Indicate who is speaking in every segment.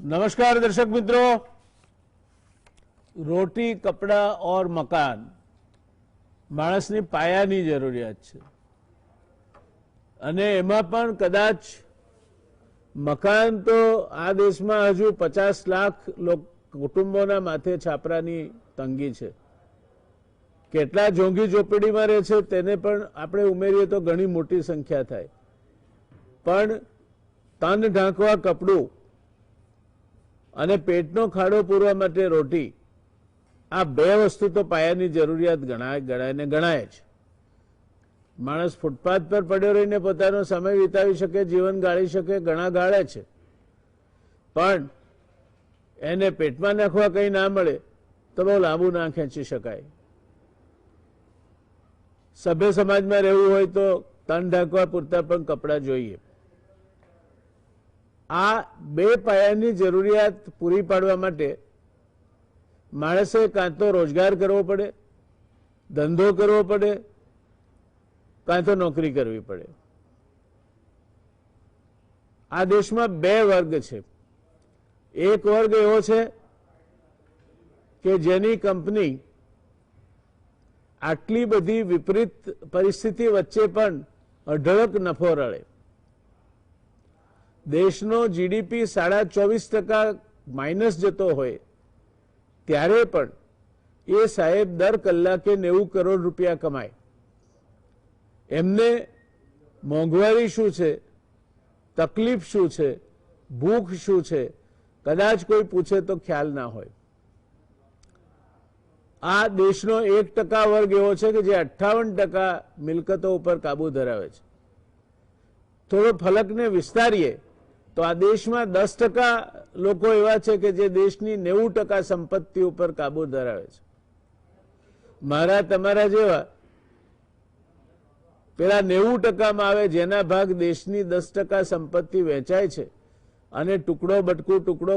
Speaker 1: नमस्कार दर्शक मित्रों, रोटी कपड़ा और मकान माणसनी पायानी जरूरियात छे अने एमां पण कदाच मकान तो आ देश में हजू 50 लाख कुटुंबोना माथे छापरानी तंगी छे। केटला झोंगी झोपड़ी में रहे छे तेने पण आपणे उमेरीए तो घणी मोटी संख्या थाय, पण तन ढांकवा कपड़ू અને પેટનો ખાડો પૂરવા માટે રોટી, આ બે વસ્તુ તો પાયાની જરૂરિયાત ગણાય છે। માણસ ફૂટપાથ પર પડ્યો રહીને પોતાનો સમય વિતાવી શકે, જીવન ગાળી શકે, ઘણા ગાળે છે, પણ એને પેટમાં નાખવા કંઈ ના મળે તો બહુ લાંબુ ના ખેંચી શકાય। સભ્ય સમાજમાં રહેવું હોય તો તન ઢાંકવા પૂરતા પણ કપડાં જોઈએ। આ બે પાયાની જરૂરિયાત પૂરી પાડવા માટે માણસે કાં તો રોજગાર કરવો પડે, ધંધો કરવો પડે, કાં તો નોકરી કરવી પડે। આ દેશમાં બે વર્ગ છે। એક વર્ગ એવો છે કે જેની કંપની આટલી બધી વિપરીત પરિસ્થિતિ વચ્ચે પણ અઢળક નફો રળે। देशनो जीडीपी 24.5% माइनस जतो होय त्यारे पण ए साहेब दर कलाके 90 करोड़ रुपया कमाय। एमने मोंघवारी शू छे, तकलीफ शू छे, भूख शू छे, कदाच कोई पूछे तो ख्याल ना होय। आ देशनो 1% वर्ग एवो छे के जे 58% मिलकतो उपर काबू धरावे छे। थोड़ो फलक ने विस्तारीए तो आ देश में 10% लोग एवा छे के जे देशनी 90% संपत्ति पर काबू धरावे छे। मारा तमारा जेवा पेला 90% में आवे जेना भाग देशनी 10% संपत्ति वेचाय छे अने टुकड़ो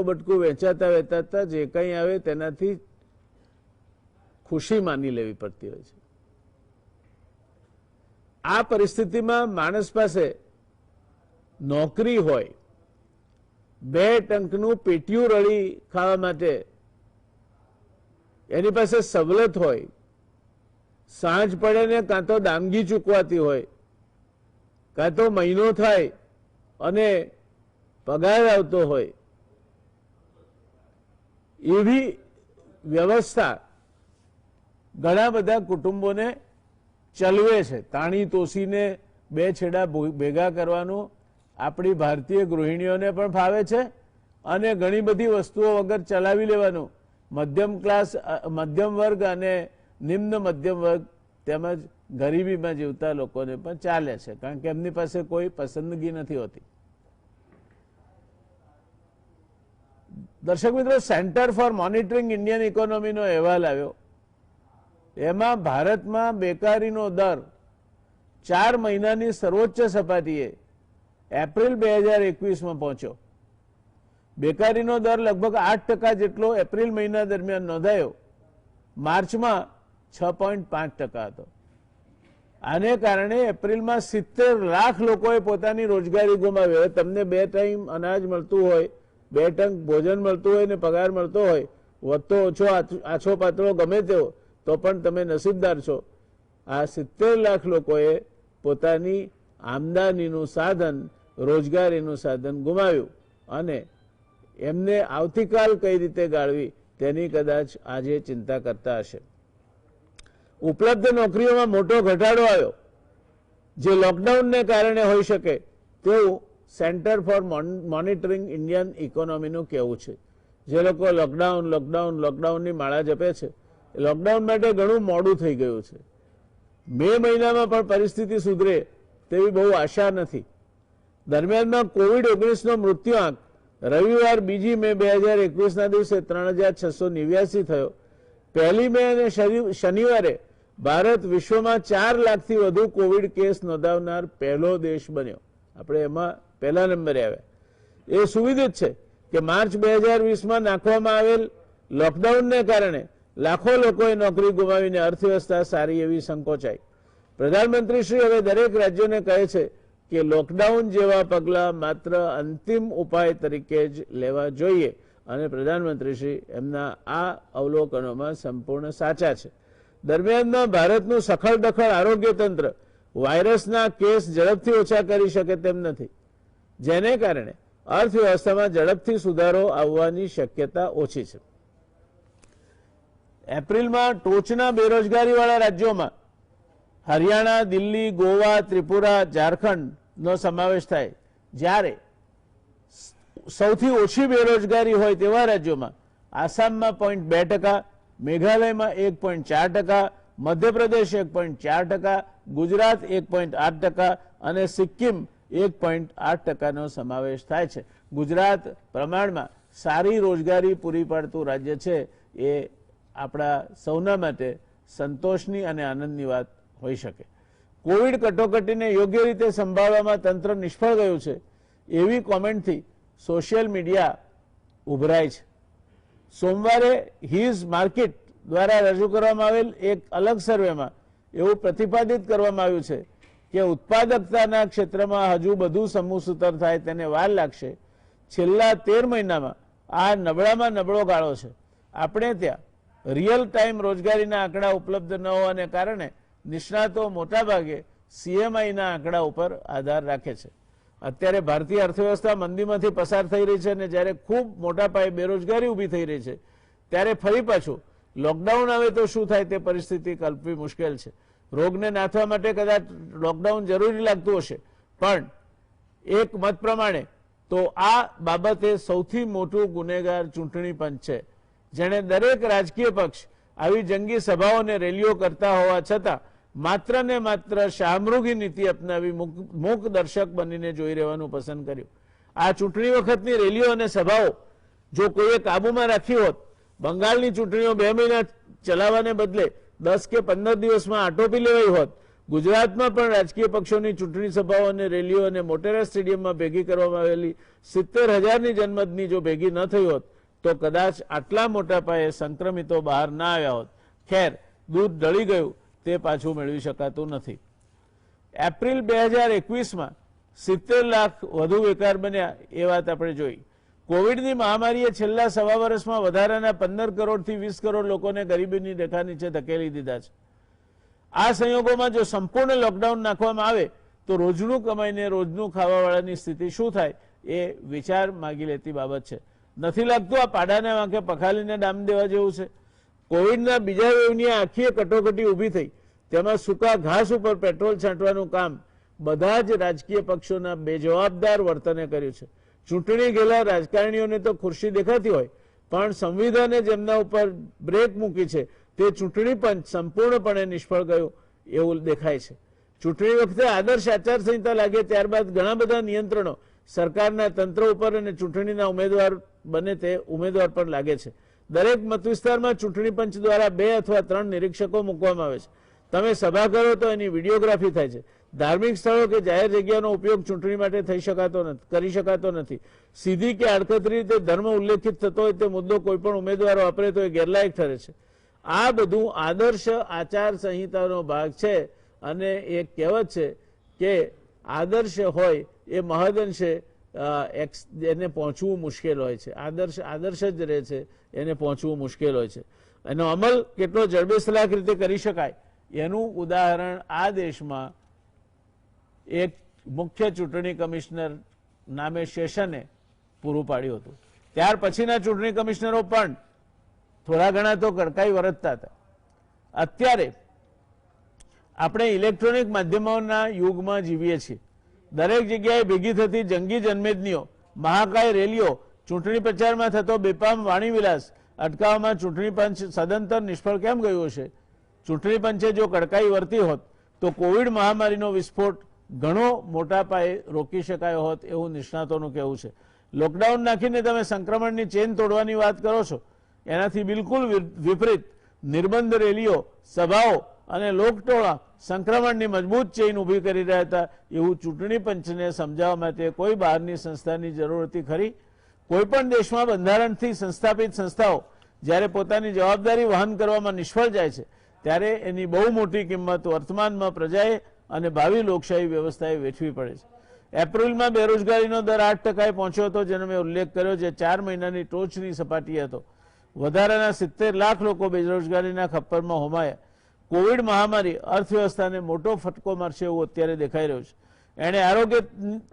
Speaker 1: बटकू वेचाता वेचाता जे कई आवे तेनाथी खुशी मानी लेवी पड़ती होय छे। आ परिस्थिति में माणस पासे नौकरी होय, बे टंकनु पेटिયું रળી ખાવા માટે એની પાસે સવલત હોય, સાંજ પડે ને કાં તો દામગી ચૂકવાતી હોય, કાં તો મહિનો થાય અને પગાર આવતો હોય, એવી વ્યવસ્થા ઘણા બધા કુટુંબોને ચલવે છે। તાણી તોસીને બે છેડા ભેગા કરવાનું આપણી ભારતીય ગૃહિણીઓને પણ ફાવે છે અને ઘણી બધી વસ્તુઓ વગર ચલાવી લેવાનું મધ્યમ વર્ગ અને નિમ્ન મધ્યમ વર્ગ તેમજ ગરીબીમાં જીવતા લોકોને પણ ચાલે છે, કારણ કે એમની પાસે કોઈ પસંદગી નથી હોતી। દર્શક મિત્રો, સેન્ટર ફોર મોનિટરિંગ ઇન્ડિયન ઇકોનોમીનો અહેવાલ આવ્યો। એમાં ભારતમાં બેકારીનો દર 4 મહિનાની સર્વોચ્ચ સપાટીએ एप्रिल 2021 में पहुंचो। बेकारीनो दर लगभग 8% जेटलो एप्रिल महीना दरमियान नोंधायो, मार्च में 6.5% हतो। आने कारणे एप्रिल में 70 लाख लोकोए पोतानी रोजगारी गुमावी। तमने 2 टाइम अनाज मळतुं होय, 2 टंक भोजन मळतुं होय ने पगार मळतो होय, वधतो ओछो आछो पातळो गमे तेवो तो पण तमे नसीबदार छो। आ 70 लाख लोकोए पोतानी आमदानीनुं साधन, रोजगारीनुं साधन गुमाव्युं अने एमने आवतीकाल कई रीते गाळवी तेनी कदाच आजे चिंता करता हशे। उपलब्ध नौकरीओमां मोटो घटाडो आव्यो, जे लॉकडाउनने कारणे होई शके तेवुं सेंटर फॉर मॉनिटरिंग इंडियन इकोनॉमीनुं कहेवुं छे। जे लोको लॉकडाउननी माळा जपे छे, लॉकडाउन माटे घणुं मोडुं थई गयुं छे। मे महीनामां पण परिस्थिति सुधरे तेवी बहु आशा नहीं। दरमियान में कोविड-19 नो मृत्युआंक रविवार 2 मे 2021 ना दिवसे 3689 थयो। 1 मे अने शनिवारे भारत विश्व में 4 लाख थी वधु कोविड केस नोंधावनार पहलो देश बन्यो। आपणे एमां पहला नंबरे आव्या। ए सुविदित छे के मार्च 2020 में नाखवामां आवेल लॉकडाउन ने कारणे लाखों लोकोए नौकरी गुमावीने अर्थव्यवस्था सारी एवी संकोचाई। प्रधानमंत्री श्री हवे दरेक राज्यों ने कहे छे કે લોકડાઉન જેવા પગલાં માત્ર અંતિમ ઉપાય તરીકે જ લેવા જોઈએ અને પ્રધાનમંત્રીશ્રી એમના આ અવલોકનોમાં સંપૂર્ણ સાચા છે. દરમિયાનમાં ભારતનું સખડદખડ આરોગ્ય તંત્ર વાયરસના કેસ ઝડપથી ઓછા કરી શકે તેમ નથી, જેને કારણે અર્થવ્યવસ્થામાં ઝડપથી સુધારો આવવાની શક્યતા ઓછી છે. એપ્રિલમાં ટોચના બેરોજગારીવાળા રાજ્યોમાં હરિયાણા, દિલ્હી, ગોવા, ત્રિપુરા, ઝારખંડનો સમાવેશ થાય, જ્યારે સૌથી ઓછી બેરોજગારી હોય તેવા રાજ્યોમાં આસામમાં 0.2%, મેઘાલયમાં 1.4%, મધ્યપ્રદેશ 1.4%, ગુજરાત 1.8% અને સિક્કિમ 1.8%નો સમાવેશ થાય છે. ગુજરાત પ્રમાણમાં સારી રોજગારી પૂરી પાડતું રાજ્ય છે. એ આપણા સૌના માટે સંતોષની અને આનંદની વાત હોઈ શકે. કોવિડ કટોકટીને યોગ્ય રીતે સંભાળવામાં તંત્ર નિષ્ફળ ગયું છે એવી કોમેન્ટથી સોશિયલ મીડિયા ઉભરાય છે. સોમવારે હિઝ માર્કેટ દ્વારા રજૂ કરવામાં આવેલ એક અલગ સર્વેમાં એવું પ્રતિપાદિત કરવામાં આવ્યું છે કે ઉત્પાદકતાના ક્ષેત્રમાં હજુ બધું સમૂહસૂત્ર થાય તેને વાર લાગશે. છેલ્લા 13 મહિનામાં આ નબળામાં નબળો ગાળો છે. આપણે ત્યાં રિયલ ટાઈમ રોજગારીના આંકડા ઉપલબ્ધ ન હોવાને કારણે નિષ્ણાતો મોટાભાગે સીએમઆઈના આંકડા ઉપર આધાર રાખે છે. અત્યારે ભારતીય અર્થવ્યવસ્થા મંદીમાંથી પસાર થઈ રહી છે અને જ્યારે ખૂબ મોટા પાયે બેરોજગારી ઊભી થઈ રહી છે, ત્યારે ફરી પાછું લોકડાઉન આવે તો શું થાય તે પરિસ્થિતિ કલ્પવી મુશ્કેલ છે. રોગને નાથવા માટે કદાચ લોકડાઉન જરૂરી લાગતું હશે, પણ એક મત પ્રમાણે તો આ બાબતે સૌથી મોટું ગુનેગાર ચૂંટણી પંચ છે, જેણે દરેક રાજકીય પક્ષ આવી જંગી સભાઓ અને રેલીઓ કરતા હોવા છતાં માત્ર ને માત્ર શાહમૃગી નીતિ અપનાવી મૂક દર્શક બનીને જોઈ રહેવાનું પસંદ કર્યું. આ ચૂંટણી વખતની રેલીઓ અને સભાઓ જો કોઈએ કાબુમાં રાખી હોત, બંગાળની ચૂંટણીઓ 2 મહિના ચલાવવાને બદલે 10 કે 15 દિવસમાં આટોપી લેવાઈ હોત, ગુજરાતમાં પણ રાજકીય પક્ષોની ચૂંટણી સભાઓ અને રેલીઓ અને મોટેરા સ્ટેડિયમમાં ભેગી કરવામાં આવેલી 70,000ની જનમતની જો ભેગી ન થઈ હોત તો કદાચ આટલા મોટા પાયે સંક્રમિતો બહાર ના આવ્યા હોત. ખેર, દૂધ ઢળી ગયું તે પાછું મેળવી શકાતું નથી. એપ્રિલ 2021માં 70 લાખ વધુ બેકાર બન્યા એ વાત આપણે જોઈ. કોવિડની મહામારીએ છેલ્લા સવા વર્ષમાં વધારાના 15 કરોડથી 20 કરોડ લોકોને ગરીબીની રેખા નીચે ધકેલી દીધા છે. આ સંયોગોમાં જો સંપૂર્ણ લોકડાઉન નાખવામાં આવે તો રોજનું કમાઈને રોજનું ખાવાવાળાની સ્થિતિ શું થાય એ વિચાર માગી લેતી બાબત છે. નથી લાગતું આ પાડાને વાંકે પખાલીને ડામ દેવા જેવું છે? કોવિડના બીજા વેવની આખી કટોકટી ઊભી થઈ, તેમાં સૂકા ઘાસ ઉપર પેટ્રોલ છાંટવાનું કામ બધા જ રાજકીય પક્ષોના બેજવાબદાર વર્તને કર્યું છે. ચૂંટણી ગયેલા રાજકારણીઓને તો ખુરશી દેખાતી હોય, પણ સંવિધાને જેમના ઉપર બ્રેક મૂકી છે તે ચૂંટણી પંચ સંપૂર્ણપણે નિષ્ફળ ગયું એવું દેખાય છે. ચૂંટણી વખતે આદર્શ આચારસંહિતા લાગે ત્યારબાદ ઘણા બધા નિયંત્રણો સરકારના તંત્ર ઉપર અને ચૂંટણીના ઉમેદવાર બને તે ઉમેદવાર પર લાગે છે. દરેક મતવિસ્તારમાં ચૂંટણી પંચ દ્વારા 2 અથવા 3 નિરીક્ષકો મૂકવામાં આવે છે. તમે સભા કરો તો એની વિડીયોગ્રાફી થાય છે. ધાર્મિક સ્થળો કે જાહેર જગ્યાનો ઉપયોગ ચૂંટણી માટે કરી શકાતો નથી. સીધી કે આડકતરી રીતે ધર્મ ઉલ્લેખિત થતો હોય તે મુદ્દો કોઈ પણ ઉમેદવાર વાપરે તો એ ગેરલાયક ઠરે છે. આ બધું આદર્શ આચાર સંહિતાનો ભાગ છે અને એ કહેવત છે કે આદર્શ હોય એ મહદઅંશે એને પહોંચવું મુશ્કેલ હોય છે. આદર્શ જ રહે છે, એને પહોંચવું મુશ્કેલ હોય છે. એનો અમલ કેટલો જડબેસલાક રીતે કરી શકાય એનું ઉદાહરણ આ દેશમાં એક મુખ્ય ચૂંટણી કમિશનર નામે શેષને પૂરું પાડ્યું હતું. ત્યાર પછીના ચૂંટણી કમિશનરો પણ થોડા ઘણા તો કડકાઈ વર્તતા હતા. અત્યારે આપણે ઇલેક્ટ્રોનિક માધ્યમોના યુગમાં જીવીએ છીએ. દરેક જગ્યાએ ભેગી થતી જંગી જનમેદનીઓ, મહાકાય રેલીઓ, ચૂંટણી પ્રચારમાં થતો બેપામ વાણીવિલાસ અટકાવવામાં ચૂંટણી પંચ સદંતર નિષ્ફળ કેમ ગયું હશે? ચૂંટણી પંચે જો કડકાઈ વર્તી હોત તો કોવિડ મહામારીનો વિસ્ફોટ ઘણો મોટા પાયે રોકી શકાયો હોત એવું નિષ્ણાતોનું કહેવું છે. લોકડાઉન નાખીને તમે સંક્રમણની ચેન તોડવાની વાત કરો છો, એનાથી બિલકુલ વિપરીત નિર્બંધ રેલીઓ, સભાઓ અને લોકટોળા સંક્રમણની મજબૂત ચેઇન ઊભી કરી રહ્યા હતા એવું ચૂંટણી પંચને સમજાવવા માટે કોઈ બહારની સંસ્થાની જરૂર હતી ખરી? કોઈ પણ દેશમાં બંધારણથી સંસ્થાપિત સંસ્થાઓ જ્યારે પોતાની જવાબદારી વહન કરવામાં નિષ્ફળ જાય છે ત્યારે એની બહુ મોટી કિંમત વર્તમાનમાં પ્રજાએ અને ભાવિ લોકશાહી વ્યવસ્થાએ વેઠવી પડે છે. એપ્રિલમાં બેરોજગારીનો દર 8%એ પહોંચ્યો હતો, જેનો મેં ઉલ્લેખ કર્યો છે. 4 મહિનાની ટોચની સપાટી હતો. વધારાના 70 લાખ લોકો બેરોજગારીના ખપ્પરમાં હોમાયા. કોવિડ મહામારી અર્થવ્યવસ્થાને મોટો ફટકો મારશે એવું અત્યારે દેખાઈ રહ્યું છે. એણે આરોગ્ય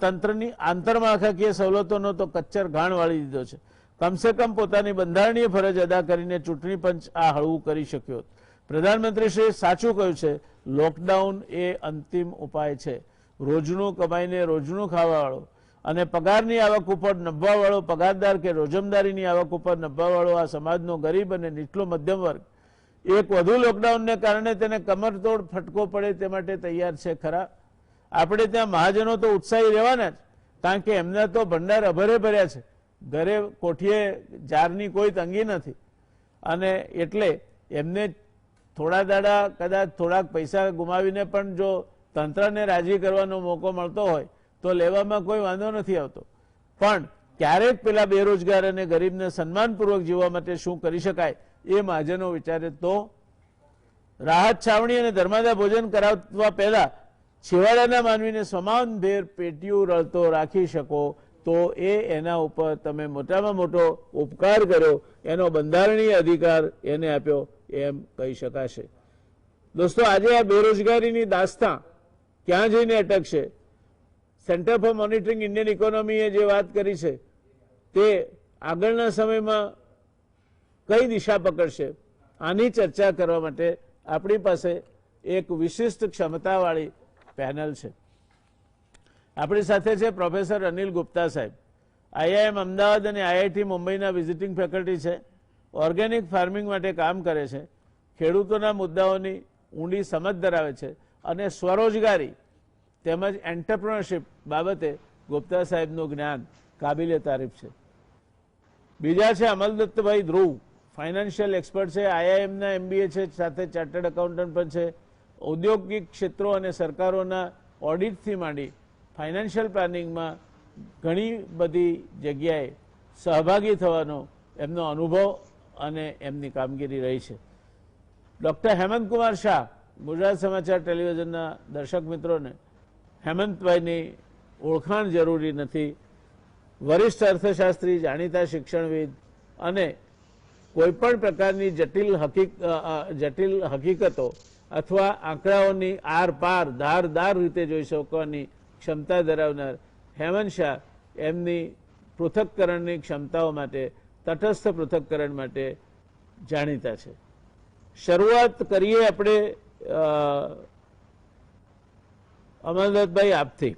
Speaker 1: તંત્રની આંતરમાળખાકીય સવલતોનો તો કચ્ચર ઘાણ વાળી દીધો છે. કમસે કમ પોતાની બંધારણીય ફરજ અદા કરીને ચૂંટણી પંચ આ હળવું કરી શક્યો હતો. પ્રધાનમંત્રીશ્રીએ સાચું કહ્યું છે, લોકડાઉન એ અંતિમ ઉપાય છે. રોજનું કમાઈને રોજનું ખાવાવાળો અને પગારની આવક ઉપર નભવાવાળો પગારદાર કે રોજમદારીની આવક ઉપર નભવાવાળો આ સમાજનો ગરીબ અને નીચલો મધ્યમ વર્ગ એક વધુ લોકડાઉનને કારણે તેને કમરતોડ ફટકો પડે તે માટે તૈયાર છે ખરા? આપણે ત્યાં મહાજનો તો ઉત્સાહી રહેવાના જ, કારણ કે એમના તો ભંડાર અભરે ભર્યા છે. ઘરે કોઠીએ જારની કોઈ તંગી નથી અને એટલે એમને થોડા દાડા કદાચ થોડાક પૈસા ગુમાવીને પણ જો તંત્રને રાજી કરવાનો મોકો મળતો હોય તો લેવામાં કોઈ વાંધો નથી આવતો. પણ ક્યારેક પેલા બેરોજગાર અને ગરીબને સન્માનપૂર્વક જીવવા માટે શું કરી શકાય એ મહાજનો વિચારે તો. રાહત છાવણી અને ધર્માદા ભોજન કરાવવા પહેલા છેવાડાના માનવીને સમાનભેર પેટીયું રળતો રાખી શકો તો એના ઉપર તમે મોટામાં મોટો ઉપકાર કર્યો, એનો બંધારણીય અધિકાર એને આપ્યો એમ કહી શકાશે. દોસ્તો, આજે આ બેરોજગારીની દાસ્તા ક્યાં જઈને અટકશે? સેન્ટર ફોર મોનિટરિંગ ઇન્ડિયન ઇકોનોમીએ જે વાત કરી છે તે આગળના સમયમાં કઈ દિશા પકડશે, આની ચર્ચા કરવા માટે આપણી પાસે એક વિશિષ્ટ ક્ષમતાવાળી પેનલ છે. આપણી સાથે છે પ્રોફેસર અનિલ ગુપ્તા સાહેબ. આઈઆઈએમ અમદાવાદ અને આઈઆઈટી મુંબઈના વિઝિટિંગ ફેકલ્ટી છે. ઓર્ગેનિક ફાર્મિંગ માટે કામ કરે છે. ખેડૂતોના મુદ્દાઓની ઊંડી સમજ ધરાવે છે અને સ્વરોજગારી તેમજ એન્ટરપ્રિન્યોરશિપ બાબતે ગુપ્તા સાહેબનું જ્ઞાન કાબિલે તારીફ છે. બીજા છે અમલદત્તભાઈ ધ્રુવ, ફાઇનાન્શિયલ એક્સપર્ટ છે, આઈઆઈએમના એમબીએ છે, સાથે ચાર્ટર્ડ એકાઉન્ટન્ટ પણ છે. ઔદ્યોગિક ક્ષેત્રો અને સરકારોના ઓડિટથી માંડી ફાઇનાન્શિયલ પ્લાનિંગમાં ઘણી બધી જગ્યાએ સહભાગી થવાનો એમનો અનુભવ અને એમની કામગીરી રહી છે. ડૉક્ટર હેમંતકુમાર શાહ, ગુજરાત સમાચાર ટેલિવિઝનના દર્શક મિત્રોને હેમંતભાઈની ઓળખાણ જરૂરી નથી. વરિષ્ઠ અર્થશાસ્ત્રી, જાણીતા શિક્ષણવિદ અને કોઈપણ પ્રકારની જટિલ હકીકતો અથવા આંકડાઓની આરપાર ધારદાર રીતે જોઈ શકવાની ક્ષમતા ધરાવનાર હેમંત શાહ એમની પૃથક્કરણની ક્ષમતાઓ માટે, તટસ્થ પૃથક્કરણ માટે જાણીતા છે. શરૂઆત કરીએ આપણે અમરદત્તભાઈ આપથી.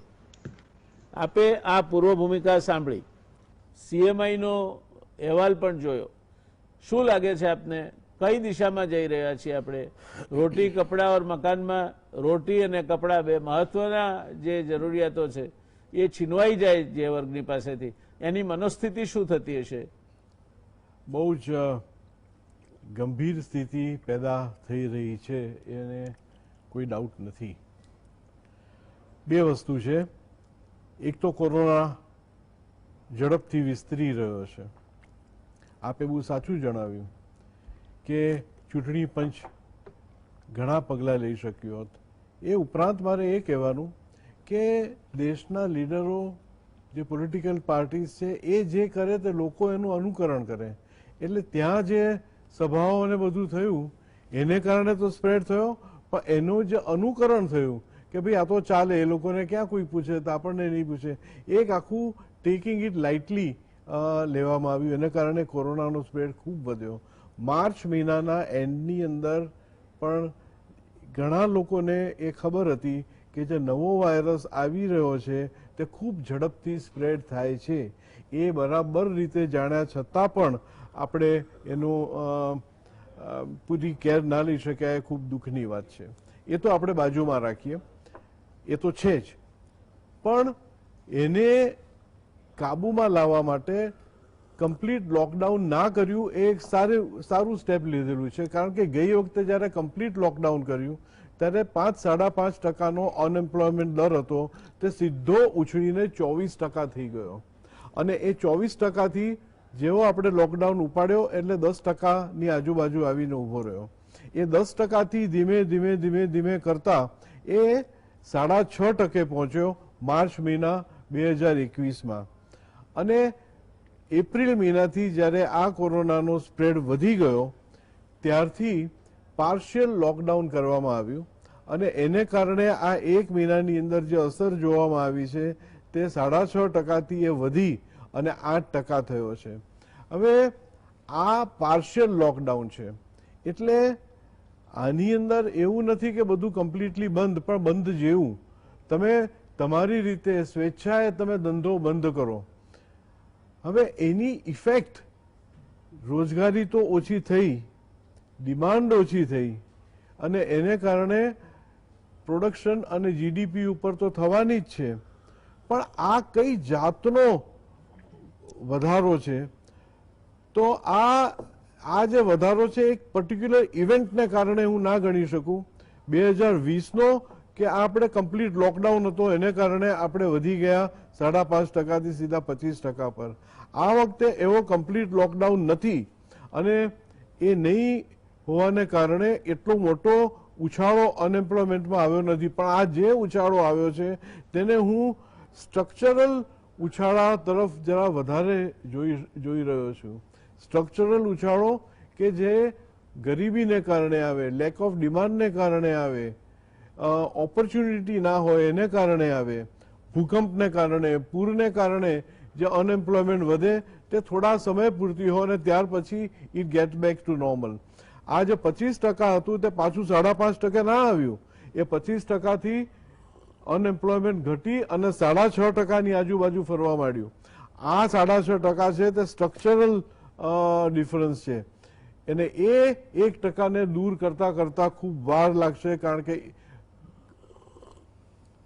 Speaker 1: આપે આ પૂર્વ ભૂમિકા સાંભળી, સીએમઆઈનો અહેવાલ પણ જોયો. શું લાગે છે આપને, કઈ દિશામાં જઈ રહ્યા છીએ આપણે? રોટી કપડા ઓર મકાનમાં રોટી અને કપડા બે મહત્વના જે જરૂરિયાતો છે એ છીનવાઈ જાય જે વર્ગની પાસેથી, એની મનોસ્થિતિ શું થતી હશે?
Speaker 2: બહુ જ ગંભીર સ્થિતિ પેદા થઈ રહી છે, એને કોઈ ડાઉટ નથી. બે વસ્તુ છે. એક તો કોરોના ઝડપથી વિસ્તરી રહ્યો છે. આપે બહુ સાચું જણાવ્યું કે ચૂંટણી પંચ ઘણા પગલાં લઈ શક્યો હોત. એ ઉપરાંત મારે એ કહેવાનું કે દેશના લીડરો, જે પોલિટિકલ પાર્ટીઝ છે, એ જે કરે તે લોકો એનું અનુકરણ કરે. એટલે ત્યાં જે સભાઓ અને બધું થયું એને કારણે તો સ્પ્રેડ થયો, પણ એનું જે અનુકરણ થયું કે ભાઈ આ તો ચાલે, એ લોકોને ક્યાં કોઈ પૂછે, તો આપણને નહીં પૂછે, એક આખું ટેકિંગ ઇટ લાઇટલી લેવામાં આવ્યું. એને કારણે કોરોનાનો સ્પ્રેડ ખૂબ વધ્યો. માર્ચ મહિનાના એન્ડની અંદર પણ ઘણા લોકોને એ ખબર હતી કે જે નવો વાયરસ આવી રહ્યો છે તે ખૂબ ઝડપથી સ્પ્રેડ થાય છે. એ બરાબર રીતે જાણ્યા છતાં પણ આપણે એનું પૂરી કેર ના લઈ શક્યા, એ ખૂબ દુઃખની વાત છે. એ તો આપણે બાજુમાં રાખીએ, એ તો છે જ. પણ એને કાબૂમાં લાવવા માટે કમ્પ્લીટ લોકડાઉન ના કર્યું એ એક સારું સ્ટેપ લીધેલું છે. કારણ કે ગઈ વખતે જ્યારે કમ્પ્લીટ લોકડાઉન કર્યું ત્યારે 5-5.5% અનએમ્પ્લોયમેન્ટ દર હતો, તે સીધો ઉછળીને 24% થઈ ગયો. અને એ 24%થી જેવો આપણે લોકડાઉન ઉપાડ્યો એટલે 10%ની આજુબાજુ આવીને ઊભો રહ્યો. એ 10%થી ધીમે ધીમે ધીમે ધીમે કરતા એ 6.5% પહોંચ્યો માર્ચ મહિના 2021માં, અને એપ્રિલ મહિનાથી જ્યારે આ કોરોનાનો સ્પ્રેડ વધી ગયો ત્યારથી પાર્શિયલ લોકડાઉન કરવામાં આવ્યું, અને એને કારણે આ એક મહિનાની અંદર જે અસર જોવામાં આવી છે તે 6.5%થી એ વધી અને 8% થયો છે. હવે આ પાર્શિયલ લોકડાઉન છે એટલે આની અંદર એવું નથી કે બધું કમ્પ્લીટલી બંધ, પણ બંધ જેવું. તમે તમારી રીતે સ્વેચ્છાએ તમે ધંધો બંધ કરો. હવે એની ઇફેક્ટ રોજગારી તો ઓછી થઈ, ડિમાન્ડ ઓછી થઈ, અને એને કારણે પ્રોડક્શન અને જીડીપી ઉપર તો થવાની જ છે. પણ આ કઈ જાતનો વધારો છે? તો આ જે વધારો છે એક પર્ટિક્યુલર ઇવેન્ટને કારણે હું ના ગણી શકું. 2020નો કે આપણે કમ્પ્લીટ લોકડાઉન હતો એને કારણે આપણે વધી ગયા 5.5%થી સીધા 25% પર. આ વખતે એવો કમ્પ્લીટ લોકડાઉન નથી, અને એ નહીં હોવાને કારણે એટલો મોટો ઉછાળો અનએમ્પ્લોયમેન્ટમાં આવ્યો નથી. પણ આ જે ઉછાળો આવ્યો છે તેને હું સ્ટ્રક્ચરલ ઉછાળા તરફ જરા વધારે જોઈ રહ્યો છું. સ્ટ્રક્ચરલ ઉછાળો કે જે ગરીબીને કારણે આવે, લેક ઓફ ડિમાન્ડને કારણે આવે, ઓપોર્ચ્યુનિટી ના હોય એને કારણે આવે, ભૂકંપને કારણે, પૂરને કારણે જે અનએમ્પ્લોયમેન્ટ વધે તે થોડા સમય પૂરતી હોય અને ત્યાર પછી it get back to normal. આ જે 25% હતું તે પાછું 5.5% ના આવ્યું. એ 25%થી અનએમ્પ્લોયમેન્ટ ઘટી અને 6.5%ની આજુબાજુ ફરવા માંડ્યું. આ 6.5% છે તે સ્ટ્રક્ચરલ ડિફરન્સ છે, અને એ 1%ને દૂર કરતા કરતા ખૂબ વાર લાગશે, કારણ કે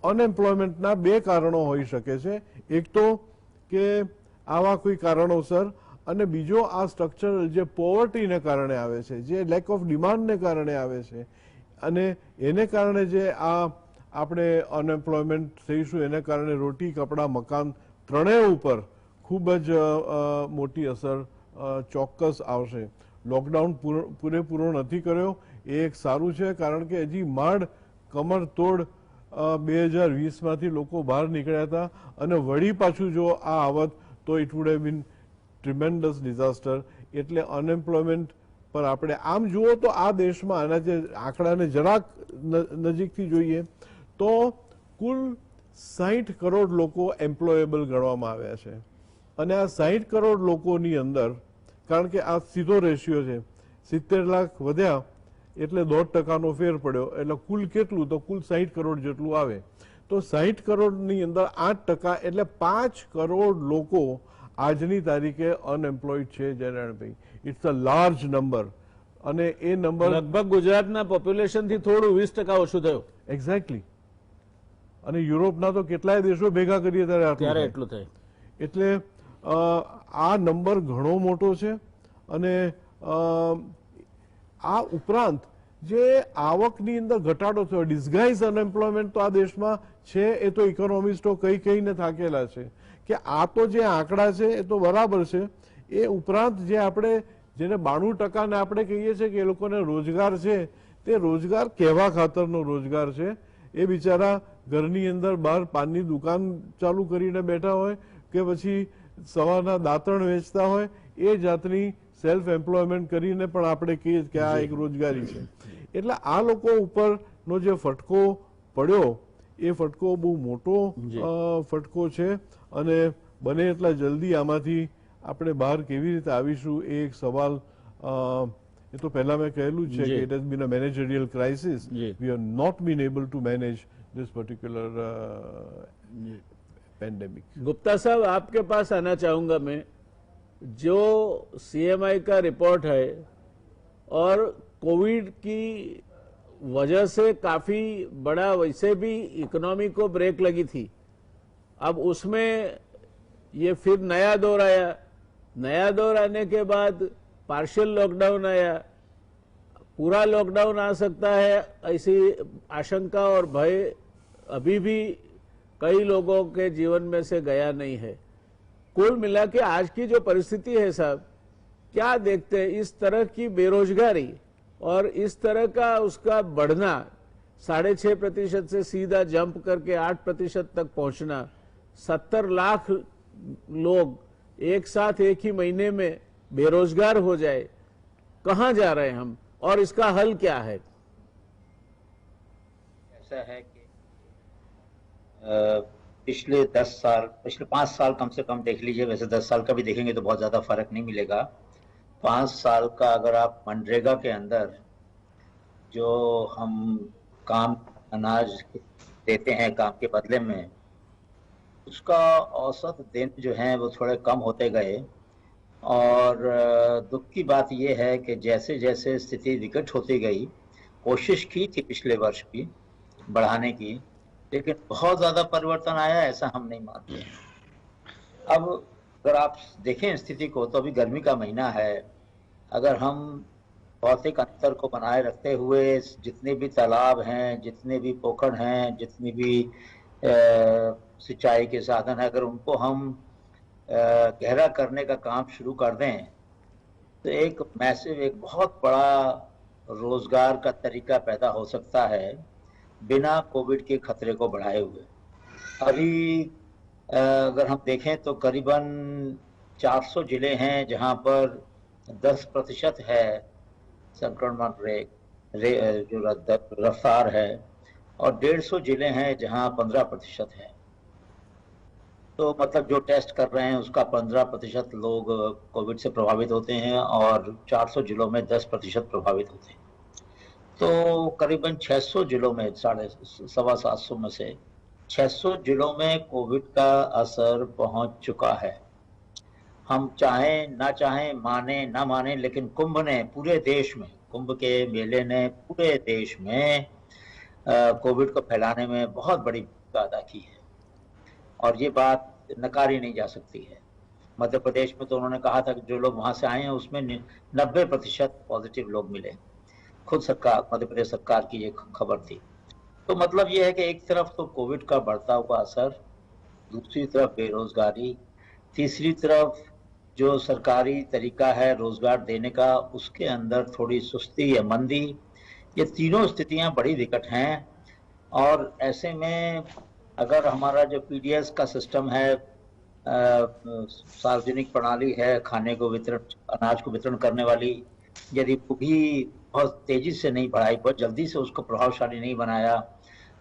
Speaker 2: અનએમ્પ્લોયમેન્ટના બે કારણો હોઈ શકે છે. એક તો કે આવા કોઈ કારણોસર, અને બીજો આ સ્ટ્રક્ચરલ જે પોવર્ટીને કારણે આવે છે, જે લેક ઓફ ડિમાન્ડને કારણે આવે છે, અને એને કારણે જે આ આપણે અનએમ્પ્લોયમેન્ટ થઈશું એને કારણે રોટી, કપડાં, મકાન ત્રણેય ઉપર ખૂબ જ મોટી અસર ચોક્કસ આવશે. લોકડાઉન પૂરેપૂરો નથી કર્યો એ એક સારું છે, કારણ કે હજી માંડ કમર તોડ 2020માંથી લોકો બહાર નીકળ્યા હતા, અને વળી પાછું જો આ આવત તો it would have been tremendous disaster. એટલે અનએમ્પ્લોયમેન્ટ પર આપણે આમ જુઓ તો આ દેશમાં આના જે આંકડાને જરાક નજીકથી જોઈએ તો કુલ 60 કરોડ લોકો એમ્પ્લોયેબલ ગણવામાં આવ્યા છે, અને આ 60 કરોડ લોકોની અંદર, કારણ કે આ સીધો રેશિયો છે, 70 લાખ વધ્યા એટલે 1.5%નો ફેર પડ્યો, એટલે કુલ કેટલું? તો કુલ 60 કરોડ જેટલું આવે. તો 60 કરોડની અંદર 8% એટલે 5 કરોડ લોકો આજની તારીખે અનએમ્પ્લોયડ છે. જયનારાયણભાઈ, ઇટ્સ અ લાર્જ નંબર, અને એ નંબર
Speaker 1: લગભગ ગુજરાતના પોપ્યુલેશનથી થોડું 20% ઓછું થયું.
Speaker 2: એક્ઝેક્ટલી. અને યુરોપના તો કેટલાય દેશો ભેગા કરીએ ત્યારે
Speaker 1: એટલું થાય.
Speaker 2: એટલે આ નંબર ઘણો મોટો છે. અને આ ઉપરાંત જે આવકની અંદર ઘટાડો થયો, ડિસ્ગાઇઝ અનએમ્પ્લોયમેન્ટ તો આ દેશમાં છે. એ તો ઇકોનોમિસ્ટો કહીને થાકેલા છે કે આ તો જે આંકડા છે એ તો બરાબર છે. એ ઉપરાંત જે આપણે જેને 92% ને આપણે કહીએ છીએ કે એ લોકોને રોજગાર છે, તે રોજગાર કેવા ખાતરનો રોજગાર છે? એ બિચારા ઘરની અંદર બહાર પાનની દુકાન ચાલુ કરીને બેઠા હોય કે પછી સવારના દાંતણ વેચતા હોય, એ જાતની સેલ્ફ એમ્પ્લોયમેન્ટ કરીને પણ આપણે કહીએ કે આ એક રોજગારી છે. એટલે આ લોકો ઉપરનો જે ફટકો પડ્યો એ ફટકો બહુ મોટો ફટકો છે, અને બને એટલા જલ્દી આમાંથી આપણે બહાર કેવી રીતે આવીશું એ એક સવાલ. એ તો પહેલા મેં કહેલું છે કે it has been a managerial crisis. We are not been able to manage this particular pandemic.
Speaker 1: Gupta साहब, आपके पास आना चाहूंगा मैं. जो सीएमआई का रिपोर्ट है और कोविड की वजह से काफी बड़ा वैसे भी इकोनॉमी को ब्रेक लगी थी, अब उसमें ये फिर नया दौर आया. नया दौर आने के बाद पार्शियल लॉकडाउन आया, पूरा लॉकडाउन आ सकता है ऐसी आशंका और भय अभी भी कई लोगों के जीवन में से गया नहीं है. कुल मिला के आज की जो परिस्थिति है साहब, क्या देखते हैं इस तरह की बेरोजगारी और इस तरह का उसका बढ़ना, 6.5% से सीधा जंप करके 8% तक पहुंचना, 70 लाख लोग एक साथ एक ही महीने में बेरोजगार हो जाए, कहां जा रहे हैं हम, और इसका हल क्या है?
Speaker 3: ऐसा है कि पिछले 5 साल कम से कम देख लीजिए, वैसे 10 साल का भी देखेंगे तो बहुत ज्यादा फर्क नहीं मिलेगा। 5 साल का अगर आप मनरेगा के अंदर जो हम काम अनाज देते हैं काम के बदले में, उसका औसत दिन जो है वो थोड़े कम होते गए। और दुख की बात यह है कि जैसे जैसे स्थिति विकट होती गई, कोशिश की थी पिछले वर्ष भी बढ़ाने की, लेकिन बहुत ज्यादा परिवर्तन आया ऐसा हम नहीं मानते। अब अगर आप देखें स्थिति को तो अभी गर्मी का महीना है, अगर हम भौतिक अंतर को बनाए रखते हुए जितने भी तालाब हैं, जितने भी पोखर हैं, जितनी भी सिंचाई के साधन है, अगर उनको हम गहरा करने का काम शुरू कर दें तो एक बहुत बड़ा रोजगार का तरीका पैदा हो सकता है बिना कोविड के खतरे को बढ़ाए हुए। अभी अगर हम देखें तो करीबन 400 जिले हैं जहां पर 10% है संक्रमण जो रफ्तार है, और 150 जिले हैं जहां 15% है। तो मतलब जो टेस्ट कर रहे हैं उसका 15% लोग कोविड से प्रभावित होते हैं और 400 जिलों में 10% प्रभावित होते हैं। तो करीबन 600 जिलों में 750 में से 600 जिलों में कोविड का असर पहुंच चुका है। हम चाहें ना चाहें, माने ना माने, लेकिन कुंभ ने पूरे देश में, कुंभ के मेले ने पूरे देश में कोविड को फैलाने में बहुत बड़ी भूमिका अदा की है और ये बात नकारी नहीं जा सकती है। मध्य प्रदेश में तो उन्होंने कहा था कि जो लोग वहां से आए हैं उसमें 90% पॉजिटिव लोग मिले। खुद सरकार, मध्य प्रदेश सरकार की ये खबर थी। तो मतलब ये है कि एक तरफ तो कोविड का बढ़ता हुआ असर, दूसरी तरफ बेरोजगारी, तीसरी तरफ जो सरकारी तरीका है रोजगार देने का उसके अंदर थोड़ी सुस्ती या मंदी, ये तीनों स्थितियां बड़ी विकट हैं। और ऐसे में अगर हमारा जो पीडीएस का सिस्टम है, सार्वजनिक प्रणाली है खाने को वितरण, अनाज को वितरण करने वाली, यदि वो भी बहुत तेजी से नहीं बढ़ाई, बहुत जल्दी से उसको प्रभावशाली नहीं बनाया,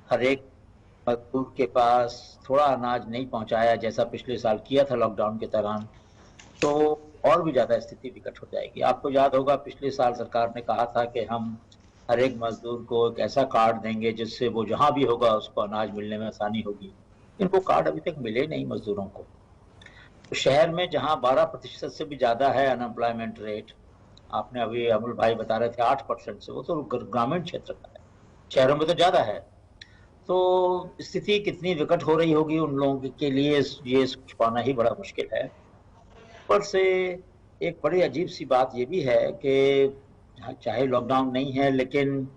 Speaker 3: हर एक मजदूर के पास थोड़ा अनाज नहीं पहुंचाया जैसा पिछले साल किया था लॉकडाउन के दौरान, तो और भी ज्यादा स्थिति विकट हो जाएगी। आपको याद होगा पिछले साल सरकार ने कहा था कि हम हर एक मजदूर को एक ऐसा कार्ड देंगे जिससे वो जहां भी होगा उसको अनाज मिलने में आसानी होगी। इनको कार्ड अभी तक मिले नहीं मजदूरों को। तो शहर में जहां 12% से भी ज्यादा है अनएम्प्लॉयमेंट रेट, आपने अभी अमल भाई बता रहे थे 8% से, वो तो ग्रामीण क्षेत्र का है, शहरों में तो ज्यादा है। तो स्थिति कितनी विकट हो रही होगी उन लोगों के लिए ये छुपाना ही बड़ा मुश्किल है। ऊपर से एक बड़ी अजीब सी बात ये भी है कि चाहे लॉकडाउन नहीं है लेकिन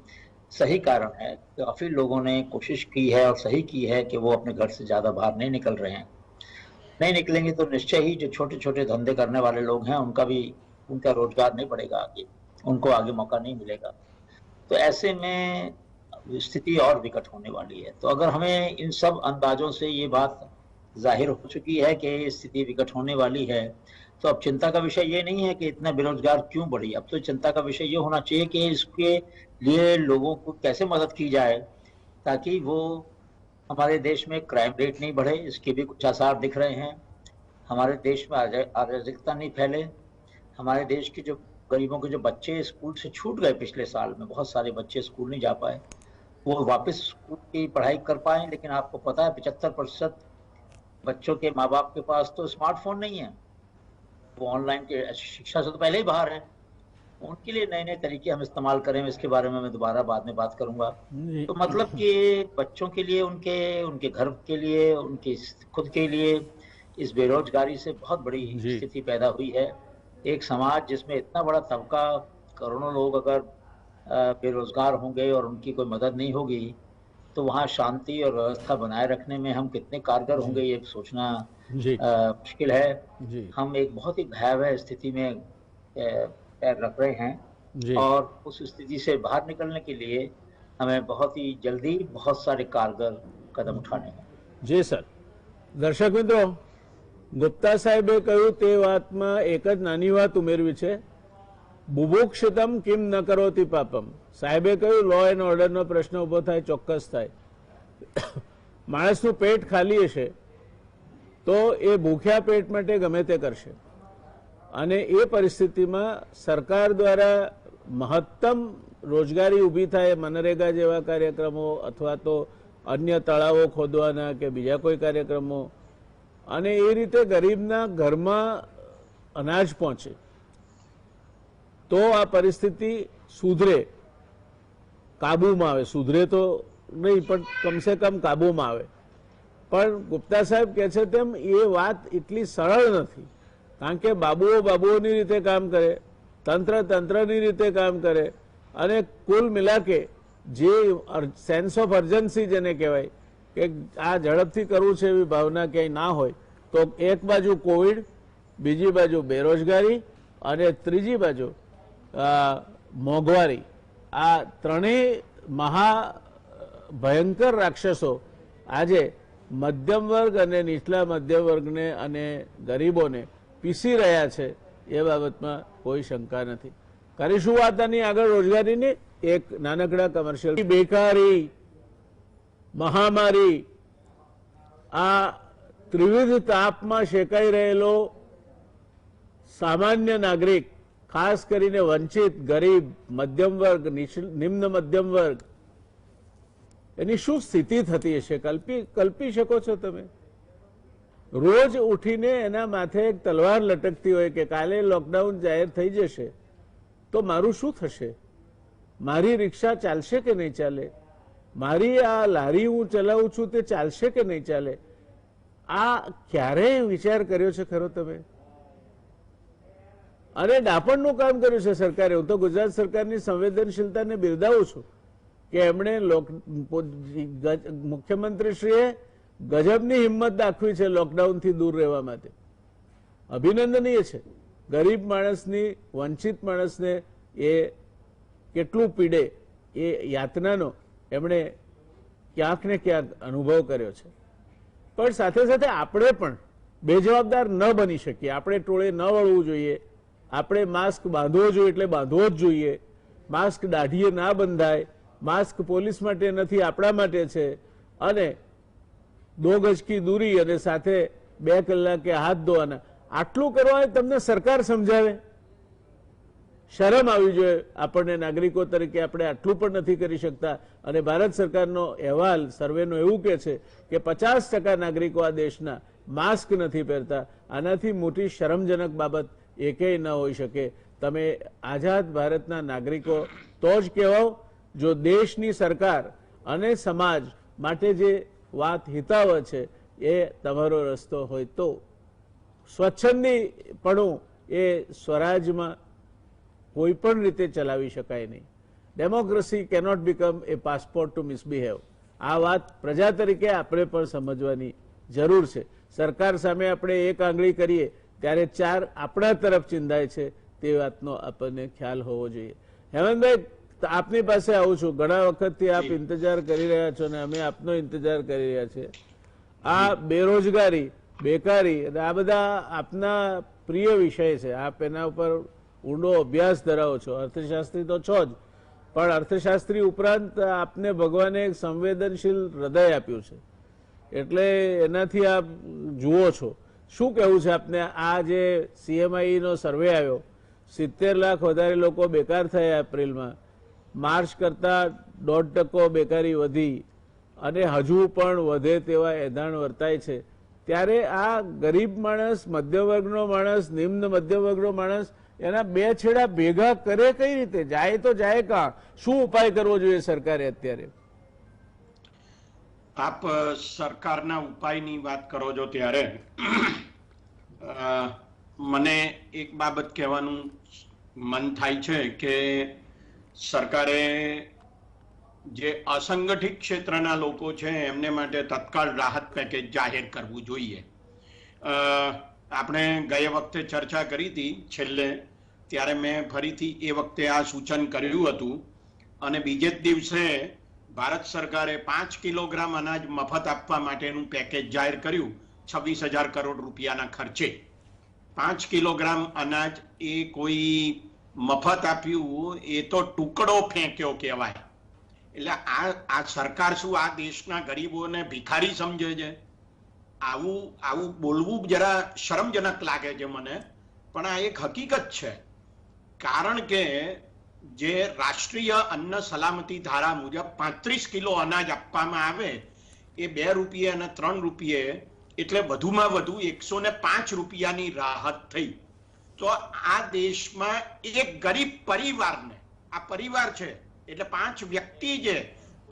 Speaker 3: सही कारण है, काफी लोगों ने कोशिश की है और सही की है कि वो अपने घर से ज्यादा बाहर नहीं निकल रहे हैं। नहीं निकलेंगे तो निश्चय ही जो छोटे छोटे धंधे करने वाले लोग हैं उनका रोजगार नहीं बढ़ेगा, आगे उनको आगे मौका नहीं मिलेगा। तो ऐसे में स्थिति और विकट होने वाली है। तो अगर हमें इन सब अंदाजों से ये बात जाहिर हो चुकी है कि स्थिति विकट होने वाली है, तो अब चिंता का विषय ये नहीं है कि इतना बेरोजगार क्यों बढ़ी। अब तो चिंता का विषय ये होना चाहिए कि इसके लिए लोगों को कैसे मदद की जाए ताकि वो हमारे देश में क्राइम रेट नहीं बढ़े। इसके भी कुछ आसार दिख रहे हैं। हमारे देश में अराजकता नहीं फैले। हमारे देश के जो गरीबों के जो बच्चे स्कूल से छूट गए पिछले साल में, बहुत सारे बच्चे स्कूल नहीं जा पाए, वो वापस स्कूल की पढ़ाई कर पाए। लेकिन आपको पता है 75% बच्चों के माँ बाप के पास तो स्मार्टफोन नहीं है, वो ऑनलाइन के शिक्षा से तो पहले ही बाहर है। उनके लिए नए नए तरीके हम इस्तेमाल करें, इसके बारे में मैं दोबारा बाद में बात करूंगा। तो मतलब कि बच्चों के लिए, उनके घर के लिए, उनके खुद के लिए इस बेरोजगारी से बहुत बड़ी स्थिति पैदा हुई है। एक समाज जिसमें इतना बड़ा तबका, करोड़ों लोग अगर बेरोजगार होंगे और उनकी कोई मदद नहीं होगी तो वहाँ शांति और व्यवस्था बनाए रखने में हम कितने कारगर होंगे ये सोचना मुश्किल है। हम एक बहुत ही भयावह स्थिति में पैर रख रहे हैं और उस स्थिति से बाहर निकलने के लिए हमें बहुत ही जल्दी बहुत सारे कारगर कदम उठाने हैं।
Speaker 1: जी सर, દર્શક મિત્રો, ગુપ્તા સાહેબે કહ્યું તે વાતમાં એક જ નાની વાત ઉમેરવી છે, બુભુક્ષિતમ કિમ ન કરોતિ પાપમ. સાહેબે કહ્યું લો એન્ડ ઓર્ડરનો પ્રશ્ન ઉભો થાય, ચોક્કસ થાય. માણસનું પેટ ખાલી હશે તો એ ભૂખ્યા પેટ માટે ગમે તે કરશે, અને એ પરિસ્થિતિમાં સરકાર દ્વારા મહત્તમ રોજગારી ઊભી થાય, મનરેગા જેવા કાર્યક્રમો અથવા તો અન્ય તળાવો ખોદવાના કે બીજા કોઈ કાર્યક્રમો, અને એ રીતે ગરીબના ઘરમાં અનાજ પહોંચે તો આ પરિસ્થિતિ સુધરે, કાબૂમાં આવે. સુધરે તો નહીં પણ કમસે કમ કાબૂમાં આવે. પણ ગુપ્તા સાહેબ કહે છે તેમ એ વાત એટલી સરળ નથી, કારણ કે બાબુઓ બાબુઓની રીતે કામ કરે, તંત્ર તંત્રની રીતે કામ કરે, અને કુલ મિલાકે જે સેન્સ ઓફ અર્જન્સી જેને કહેવાય કે આ ઝડપથી કરવું છે એવી ભાવના ક્યાંય ના હોય તો એક બાજુ કોવિડ, બીજી બાજુ બેરોજગારી અને ત્રીજી બાજુ મોંઘવારી, આ ત્રણેય મહા ભયંકર રાક્ષસો આજે મધ્યમ વર્ગ અને નીચલા મધ્યમ વર્ગને અને ગરીબોને પીસી રહ્યા છે એ બાબતમાં કોઈ શંકા નથી. કરીશું વાત આની આગળ રોજગારીની. એક નાનકડા કમર્શિયલ. બેકારી, મહામારી, આ ત્રિવિધ તાપમાં શેકાઈ રહેલો સામાન્ય નાગરિક, ખાસ કરીને વંચિત, ગરીબ, મધ્યમ વર્ગ, નિમ્ન મધ્યમ વર્ગ, એની શું સ્થિતિ થતી હશે કલ્પી શકો છો તમે? રોજ ઉઠીને એના માથે એક તલવાર લટકતી હોય કે કાલે લોકડાઉન જાહેર થઈ જશે તો મારું શું થશે? મારી રિક્ષા ચાલશે કે નહીં ચાલે? મારી આ લારી હું ચલાવું છું તે ચાલશે કે નહીં ચાલે? આ ક્યારેય વિચાર કર્યો છે ખરો તમે? અને ડાપણનું કામ કર્યું છે સરકારે. હું તો ગુજરાત સરકારની સંવેદનશીલતાને બિરદાવું છું કે એમણે મુખ્યમંત્રીશ્રીએ ગજબની હિંમત દાખવી છે લોકડાઉનથી દૂર રહેવા માટે. અભિનંદનીય છે. ગરીબ માણસની, વંચિત માણસને એ કેટલું પીડે એ યાતનાનો એમણે ક્યાંક ને ક્યાંક અનુભવ કર્યો છે. પણ સાથે સાથે આપણે પણ બેજવાબદાર ન બની શકીએ. આપણે ટોળે ન વળવું જોઈએ. આપણે માસ્ક બાંધવો જોઈએ એટલે બાંધવો જ જોઈએ. માસ્ક દાઢીએ ના બંધાય. માસ્ક પોલીસ માટે નથી, આપણા માટે છે. અને 2 ગજ કી દૂરી અને સાથે 2 કલાકે હાથ ધોવાના, આટલું કરવા તમને સરકાર સમજાવે? શરમ આવી જોઈએ આપણને નાગરિકો તરીકે. આપણે આટલું પણ નથી કરી શકતા. અને ભારત સરકારનો અહેવાલ સર્વેનો એવું કહે છે કે 50% નાગરિકો આ દેશના માસ્ક નથી પહેરતા. આનાથી મોટી શરમજનક બાબત એકેય ન હોઈ શકે. તમે આઝાદ ભારતના નાગરિકો તો જ કહેવાઓ જો દેશની સરકાર અને સમાજ માટે જે વાત હિતાવહ છે એ તમારો રસ્તો હોય તો. સ્વચ્છંદીપણું એ સ્વરાજમાં કોઈ પણ રીતે ચલાવી શકાય નહીં. ડેમોક્રેસી કેનોટ બીકમ એ પાસપોર્ટ ટુ મિસબિહેવ. આ વાત પ્રજા તરીકે આપણે પણ સમજવાની જરૂર છે. સરકાર સામે આપણે એક આંગળી કરીએ ત્યારે 4 આપણા તરફ ચિંધાય છે તે વાતનો આપણને ખ્યાલ હોવો જોઈએ. હેમંતભાઈ, આપની પાસે આવું છું. ઘણા વખતથી આપ ઇંતજાર કરી રહ્યા છો અને અમે આપનો ઇંતજાર કરી રહ્યા છીએ. આ બેરોજગારી, બેકારી, આ બધા આપના પ્રિય વિષય છે. આપ એના ઉપર ઊંડો અભ્યાસ ધરાવો છો. અર્થશાસ્ત્રી તો છો જ, પણ અર્થશાસ્ત્રી ઉપરાંત આપને ભગવાને એક સંવેદનશીલ હૃદય આપ્યું છે, એટલે એનાથી આપ જુઓ છો. શું કહેવું છે આપને? આ જે CMI નો સર્વે આવ્યો, 70 લાખ વધારે લોકો બેકાર થયા એપ્રિલમાં. માર્ચ કરતા 1.5% બેકારી વધી અને હજુ પણ વધે તેવા એધાણ વર્તાય છે. ત્યારે આ ગરીબ માણસ, મધ્ય વર્ગનો માણસ, નિમ્ન મધ્ય વર્ગનો માણસ એના 2 છેડા ભેગા કરે કઈ રીતે? જાય તો જાય કાં? શું ઉપાય કરવો જોઈએ સરકારે અત્યારે?
Speaker 4: આપ સરકારના ઉપાયની વાત કરો છો ત્યારે મને એક બાબત કહેવાનું મન થાય છે કે સરકારે જે અસંગઠિત ક્ષેત્રના લોકો છે એમને માટે તત્કાળ રાહત પેકેજ જાહેર કરવું જોઈએ. આપણે ગયે વખતે ચર્ચા કરી હતી છેલ્લે, ત્યારે મેં ફરીથી એ વખતે આ સૂચન કર્યું હતું અને બીજે જ દિવસે ભારત સરકારે 5 કિલોગ્રામ અનાજ મફત આપવા માટેનું પેકેજ જાહેર કર્યું, 26,000 કરોડ રૂપિયાના ખર્ચે 5 કિલોગ્રામ અનાજ એ કોઈ મફત આપ્યું, એ તો ટુકડો ફેંક્યો કહેવાય. એટલે આ સરકાર શું આ દેશના ગરીબોને ભિખારી સમજે છે? આવું બોલવું જરા શરમજનક લાગે છે મને, પણ આ એક હકીકત છે. કારણ કે જે રાષ્ટ્રીય અન્ન સલામતી ધારા મુજબ 35 કિલો અનાજ આપવામાં આવે એ 2 રૂપિયે અને 3 રૂપિયે, એટલે વધુમાં વધુ 105 રૂપિયાની રાહત થઈ. તો આ દેશમાં એક ગરીબ પરિવારને, આ પરિવાર છે એટલે 5 વ્યક્તિ છે,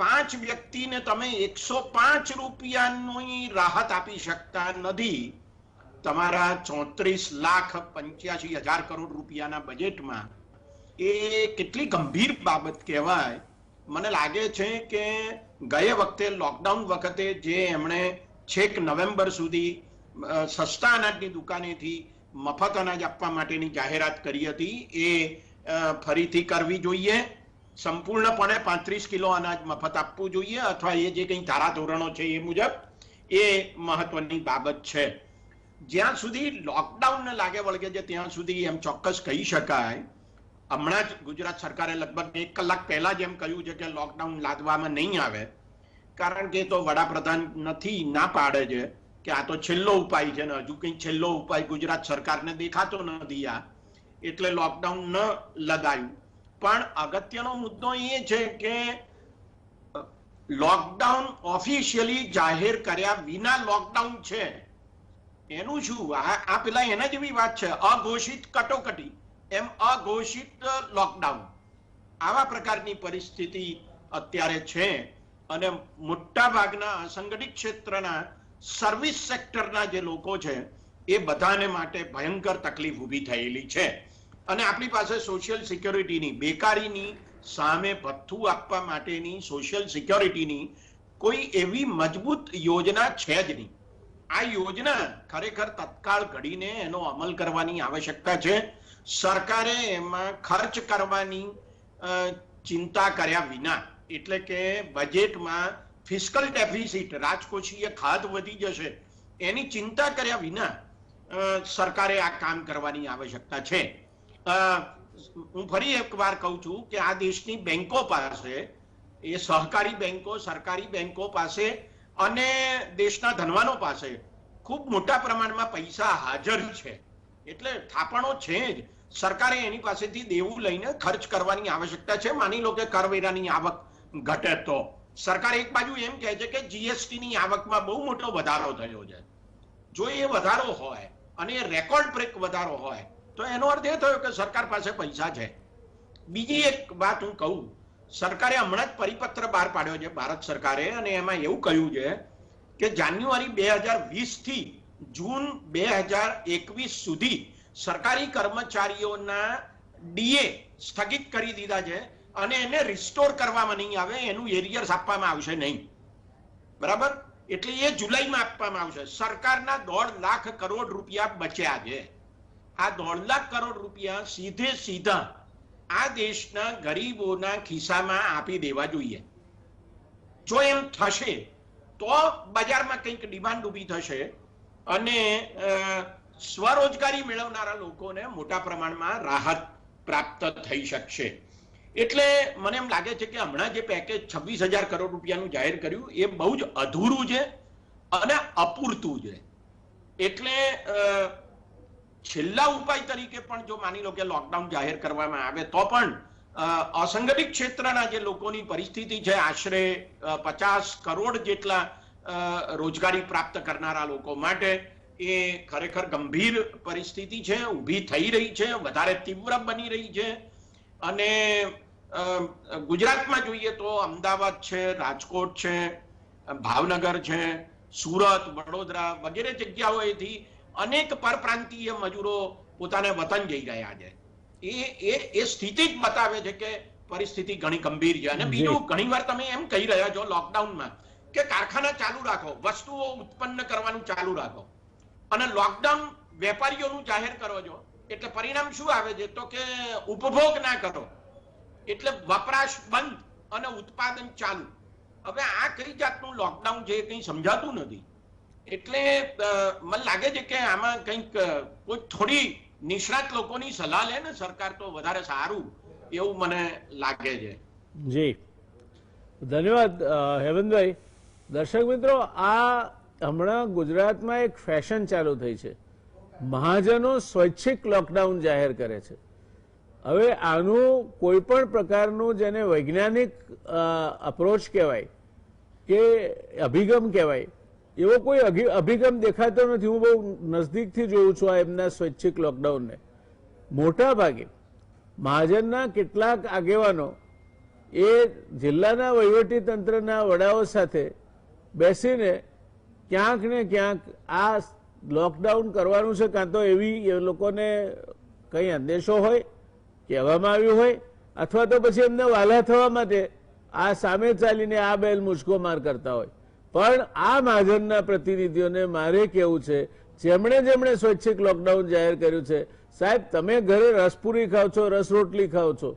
Speaker 4: 5 વ્યક્તિને તમે 105 રૂપિયાની રાહત આપી શકતા નથી તમારા 34,85,000 કરોડ રૂપિયાના બજેટમાં. એ કેટલી ગંભીર બાબત કહેવાય. મને લાગે છે કે ગયા વખતે લોકડાઉન વખતે જે એમણે છેક નવેમ્બર સુધી સસ્તા અનાજની દુકાનેથી મફત અનાજ આપવા માટેની જાહેરાત કરી હતી, એ ફરીથી કરવી જોઈએ. સંપૂર્ણપણે 35 કિલો અનાજ મફત આપવું જોઈએ, અથવા એ જે કંઈ ધારાધોરણો છે એ મુજબ. એ મહત્વની બાબત છે. જ્યાં સુધી લોકડાઉનને લાગે વળગે છે ત્યાં સુધી એમ ચોક્કસ કહી શકાય, હમણાં જ ગુજરાત સરકારે લગભગ 1 કલાક પહેલા જ એમ કહ્યું છે કે લોકડાઉન લાદવામાં નહીં આવે, કારણ કે તો વડાપ્રધાન નથી, ના પાડે છે કે આ તો છેલ્લો ઉપાય છે, ને હજુ કંઈ છેલ્લો ઉપાય ગુજરાત સરકારને દેખાતો નથી આ, એટલે લોકડાઉન ન લગાયું. પણ અગત્યનો મુદ્દો એ છે કે લોકડાઉન ઓફિશિયલી જાહેર કર્યા વિના લોકડાઉન છે એનું શું? આ પેલા એના જેવી વાત છે, અઘોષિત કટોકટી એમ અઘોષિત લોકડાઉન. આવા પ્રકારની પરિસ્થિતિ અત્યારે છે. અને મોટા ભાગના અસંગઠિત ક્ષેત્રના સર્વિસ સેક્ટરના જે લોકો છે એ બધાને માટે ભયંકર તકલીફ ઊભી થયેલી છે. અને આપણી પાસે સોશિયલ સિક્યોરિટીની, બેકારીની સામે ભથ્થું આપવા માટેની સોશિયલ સિક્યોરિટીની કોઈ એવી મજબૂત યોજના છે જ નહીં. આ યોજના ખરેખર તત્કાળ ઘડીને એનો અમલ કરવાની આવશ્યકતા છે. સરકારે એમાં ખર્ચ કરવાની ચિંતા કર્યા વિના, એટલે કે બજેટમાં ફિસ્કલ ડેફિસિટ, રાજકોષીય ખાધ વધી જશે એની ચિંતા કર્યા વિના સરકારે આ કામ કરવાની આવશ્યકતા છે. હું ફરી એક વાર કહું છું કે આ દેશની બેંકો પાસે, એ સહકારી બેંકો, સરકારી બેંકો પાસે અને દેશના ધનવાનો પાસે ખૂબ મોટા પ્રમાણમાં પૈસા હાજર છે, એટલે થાપણો છે જ. સરકારે એની પાસેથી દેવું લઈને ખર્ચ કરવાની આવશ્યકતા છે. માની લો કે કરવેરાની આવક ઘટે તો સરકાર એક બાજુ એમ કહે છે કે જીએસટીની આવકમાં બહુ મોટો વધારો થયો છે. જો એ વધારો હોય અને એ રેકોર્ડ બ્રેક વધારો હોય તો એનો અર્થ એ થયો કે સરકાર પાસે પૈસા છે. બીજી એક વાત હું કહું, સરકારે હમણાં જ પરિપત્ર બહાર પાડ્યો છે, ભારત સરકારે, અને એમાં એવું કહ્યું છે કે જાન્યુઆરી 2020 થી જૂન 2021 સુધી સરકારી કર્મચારીઓના ડીએ સ્થગિત કરી દીધા છે અને એને રિસ્ટોર કરવામાં નહીં આવે, એનું એરિયર્સ આપવામાં આવશે નહીં. બરાબર? એટલે એ જુલાઈમાં આપવામાં આવશે. સરકારના 1.5 લાખ કરોડ રૂપિયા બચ્યા છે. આ 1.5 લાખ કરોડ રૂપિયા સીધે સીધા આ દેશના ગરીબોના ખિસ્સામાં આપી દેવા જોઈએ. જો એમ થશે તો બજારમાં કંઈક ડિમાન્ડ ઊભી થશે અને સ્વરોજગારી મેળવનારા લોકોને મોટા પ્રમાણમાં રાહત પ્રાપ્ત થઈ શકશે. એટલે મને એમ લાગે છે કે હમણાં જે પેકેજ 26,000 કરોડ રૂપિયાનું જાહેર કર્યું એ બહુ જ અધૂરું છે અને અપૂરતું છે. એટલે છેલ્લા ઉપાય તરીકે પણ જો માની લો કે લોકડાઉન જાહેર કરવામાં આવે તો પણ અસંગઠિત ક્ષેત્રના જે લોકોની પરિસ્થિતિ છે, આશરે 50 કરોડ જેટલા રોજગારી પ્રાપ્ત કરનારા લોકો માટે એ ખરેખર ગંભીર પરિસ્થિતિ છે, ઊભી થઈ રહી છે, વધારે તીવ્ર બની રહી છે. અને ગુજરાતમાં જોઈએ તો અમદાવાદ છે, રાજકોટ છે, ભાવનગર છે, સુરત, વડોદરા વગેરે જગ્યાઓએથી અનેક પરપ્રાંતીય મજૂરો પોતાને વતન જઈ રહ્યા છે. એ સ્થિતિ જ બતાવે છે કે પરિસ્થિતિ ઘણી ગંભીર છે. અને બીજું, ઘણીવાર તમે એમ કહી રહ્યા છો લોકડાઉનમાં કે કારખાના ચાલુ રાખો, વસ્તુઓ ઉત્પન્ન કરવાનું ચાલુ રાખો, અને લોકડાઉન વેપારીઓનું જાહેર કરો છો, એટલે પરિણામ શું આવે છે તો કે ઉપભોગ ના કરો, એટલે વપરાશ બંધ અને ઉત્પાદન ચાલુ. હવે આ કઈ જાતનું લોકડાઉન છે કંઈ સમજાતું નથી. એટલે મને લાગે છે કે આમાં કંઈક કોઈ થોડી નિષ્ણાત લોકોની સલાહ લે ને સરકાર તો વધારે સારું એવું મને લાગે છે.
Speaker 1: જી ધન્યવાદ હેમંતભાઈ. દર્શક મિત્રો, આ હમણાં ગુજરાતમાં એક ફેશન ચાલુ થઈ છે. મહાજનો સ્વૈચ્છિક લોકડાઉન જાહેર કરે છે. હવે આનું કોઈ પણ પ્રકારનું જેને વૈજ્ઞાનિક અપ્રોચ કહેવાય કે અભિગમ કહેવાય એવો કોઈ અભિગમ દેખાતો નથી. હું બહુ નજદીકથી જોઉં છું આ એમના સ્વૈચ્છિક લોકડાઉનને. મોટા ભાગે મહાજનના કેટલાક આગેવાનો એ જિલ્લાના વહીવટી તંત્રના વડાઓ સાથે બેસીને ક્યાંક ને ક્યાંક આ લોકડાઉન કરવાનું છે, કાં તો એવી એ લોકોને કંઈ અંદેશો હોય, કહેવામાં આવ્યું હોય, અથવા તો પછી એમને વાલા થવા માટે આ સામે ચાલીને આ બેલ મુચકો માર કરતા હોય. પણ આ મહાજનના પ્રતિનિધિઓને મારે કહેવું છે, જેમણે સ્વૈચ્છિક લોકડાઉન જાહેર કર્યું છે, સાહેબ તમે ઘરે રસપુરી ખાવ છો, રસ રોટલી ખાવ છો,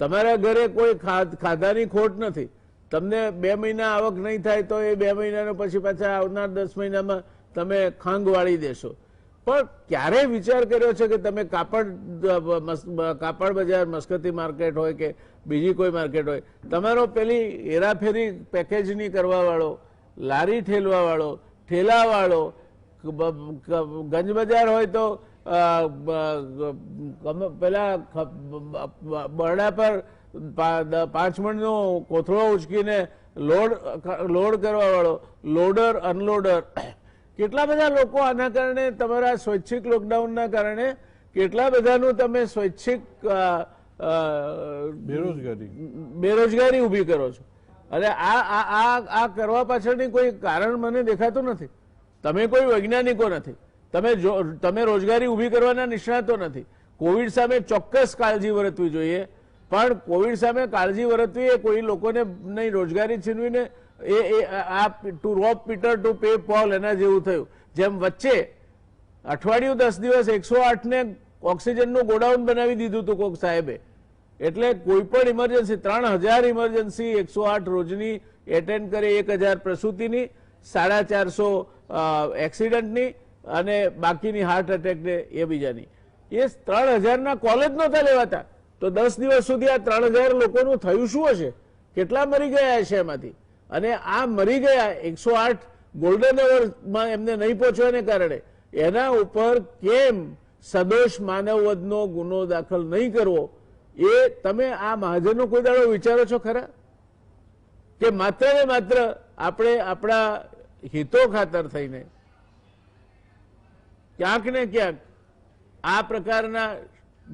Speaker 1: તમારા ઘરે કોઈ ખાધાની ખોટ નથી. તમને 2 મહિના આવક નહીં થાય તો એ 2 મહિનાનો પછી પાછા આવનાર 10 મહિનામાં તમે ખાંગ વાળી દેશો. પણ ક્યારે વિચાર કર્યો છે કે તમે કાપડ બજાર, મસ્કતી માર્કેટ હોય કે બીજી કોઈ માર્કેટ હોય, તમારો પેલી હેરાફેરી પેકેજની કરવા વાળો, લારી ઠેલવા વાળો, ઠેલા વાળો, ગંજ બજાર હોય તો પેલા બરડા પર 5 મણનો કોથળો ઉચકીને લોડ કરવા વાળો, લોડર, અનલોડર, કેટલા બધા લોકો આના કારણે, તમારા સ્વૈચ્છિક લોકડાઉનના કારણે કેટલા બધાનું તમે સ્વૈચ્છિક બેરોજગારી ઊભી કરો છો. અને આ કરવા પાછળની કોઈ કારણ મને દેખાતું નથી. તમે કોઈ વૈજ્ઞાનિકો નથી, તમે રોજગારી ઊભી કરવાના નિષ્ણાતો નથી. કોવિડ સામે ચોક્કસ કાળજી વર્તવી જોઈએ, પણ કોવિડ સામે કાળજી વર્તવી એ કોઈ લોકોને નહીં રોજગારી છીનવીને to rob Peter to pay Paul એના જેવું થયું. જેમ વચ્ચે અઠવાડિયું 10 દિવસ 108 ને ઓક્સિજનનું ગોડાઉન બનાવી દીધું હતું કોક સાહેબે. એટલે કોઈ પણ ઇમરજન્સી 3000 ઇમરજન્સી 108 રોજની એટેન્ડ કરે, 1000 પ્રસૂતિની, 450 એક્સિડન્ટની અને બાકીની હાર્ટ એટેકને એ બીજાની. એ 3000ના કોલેજ નહોતા લેવાતા તો 10 દિવસ સુધી આ 3000 લોકોનું થયું શું હશે? કેટલા મરી ગયા હશે એમાંથી? અને આ મરી ગયા 108 ગોલ્ડન અવરમાં એમને નહીં પહોંચવાને કારણે એના ઉપર કેમ સદોષ માનવવધનો ગુનો દાખલ નહીં કરવો, એ તમે આ મહાજનનો કોઈ દાડો વિચારો છો ખરા? કે માત્ર ને માત્ર આપણે આપણા હિતો ખાતર થઈને ક્યાંક ને ક્યાંક આ પ્રકારના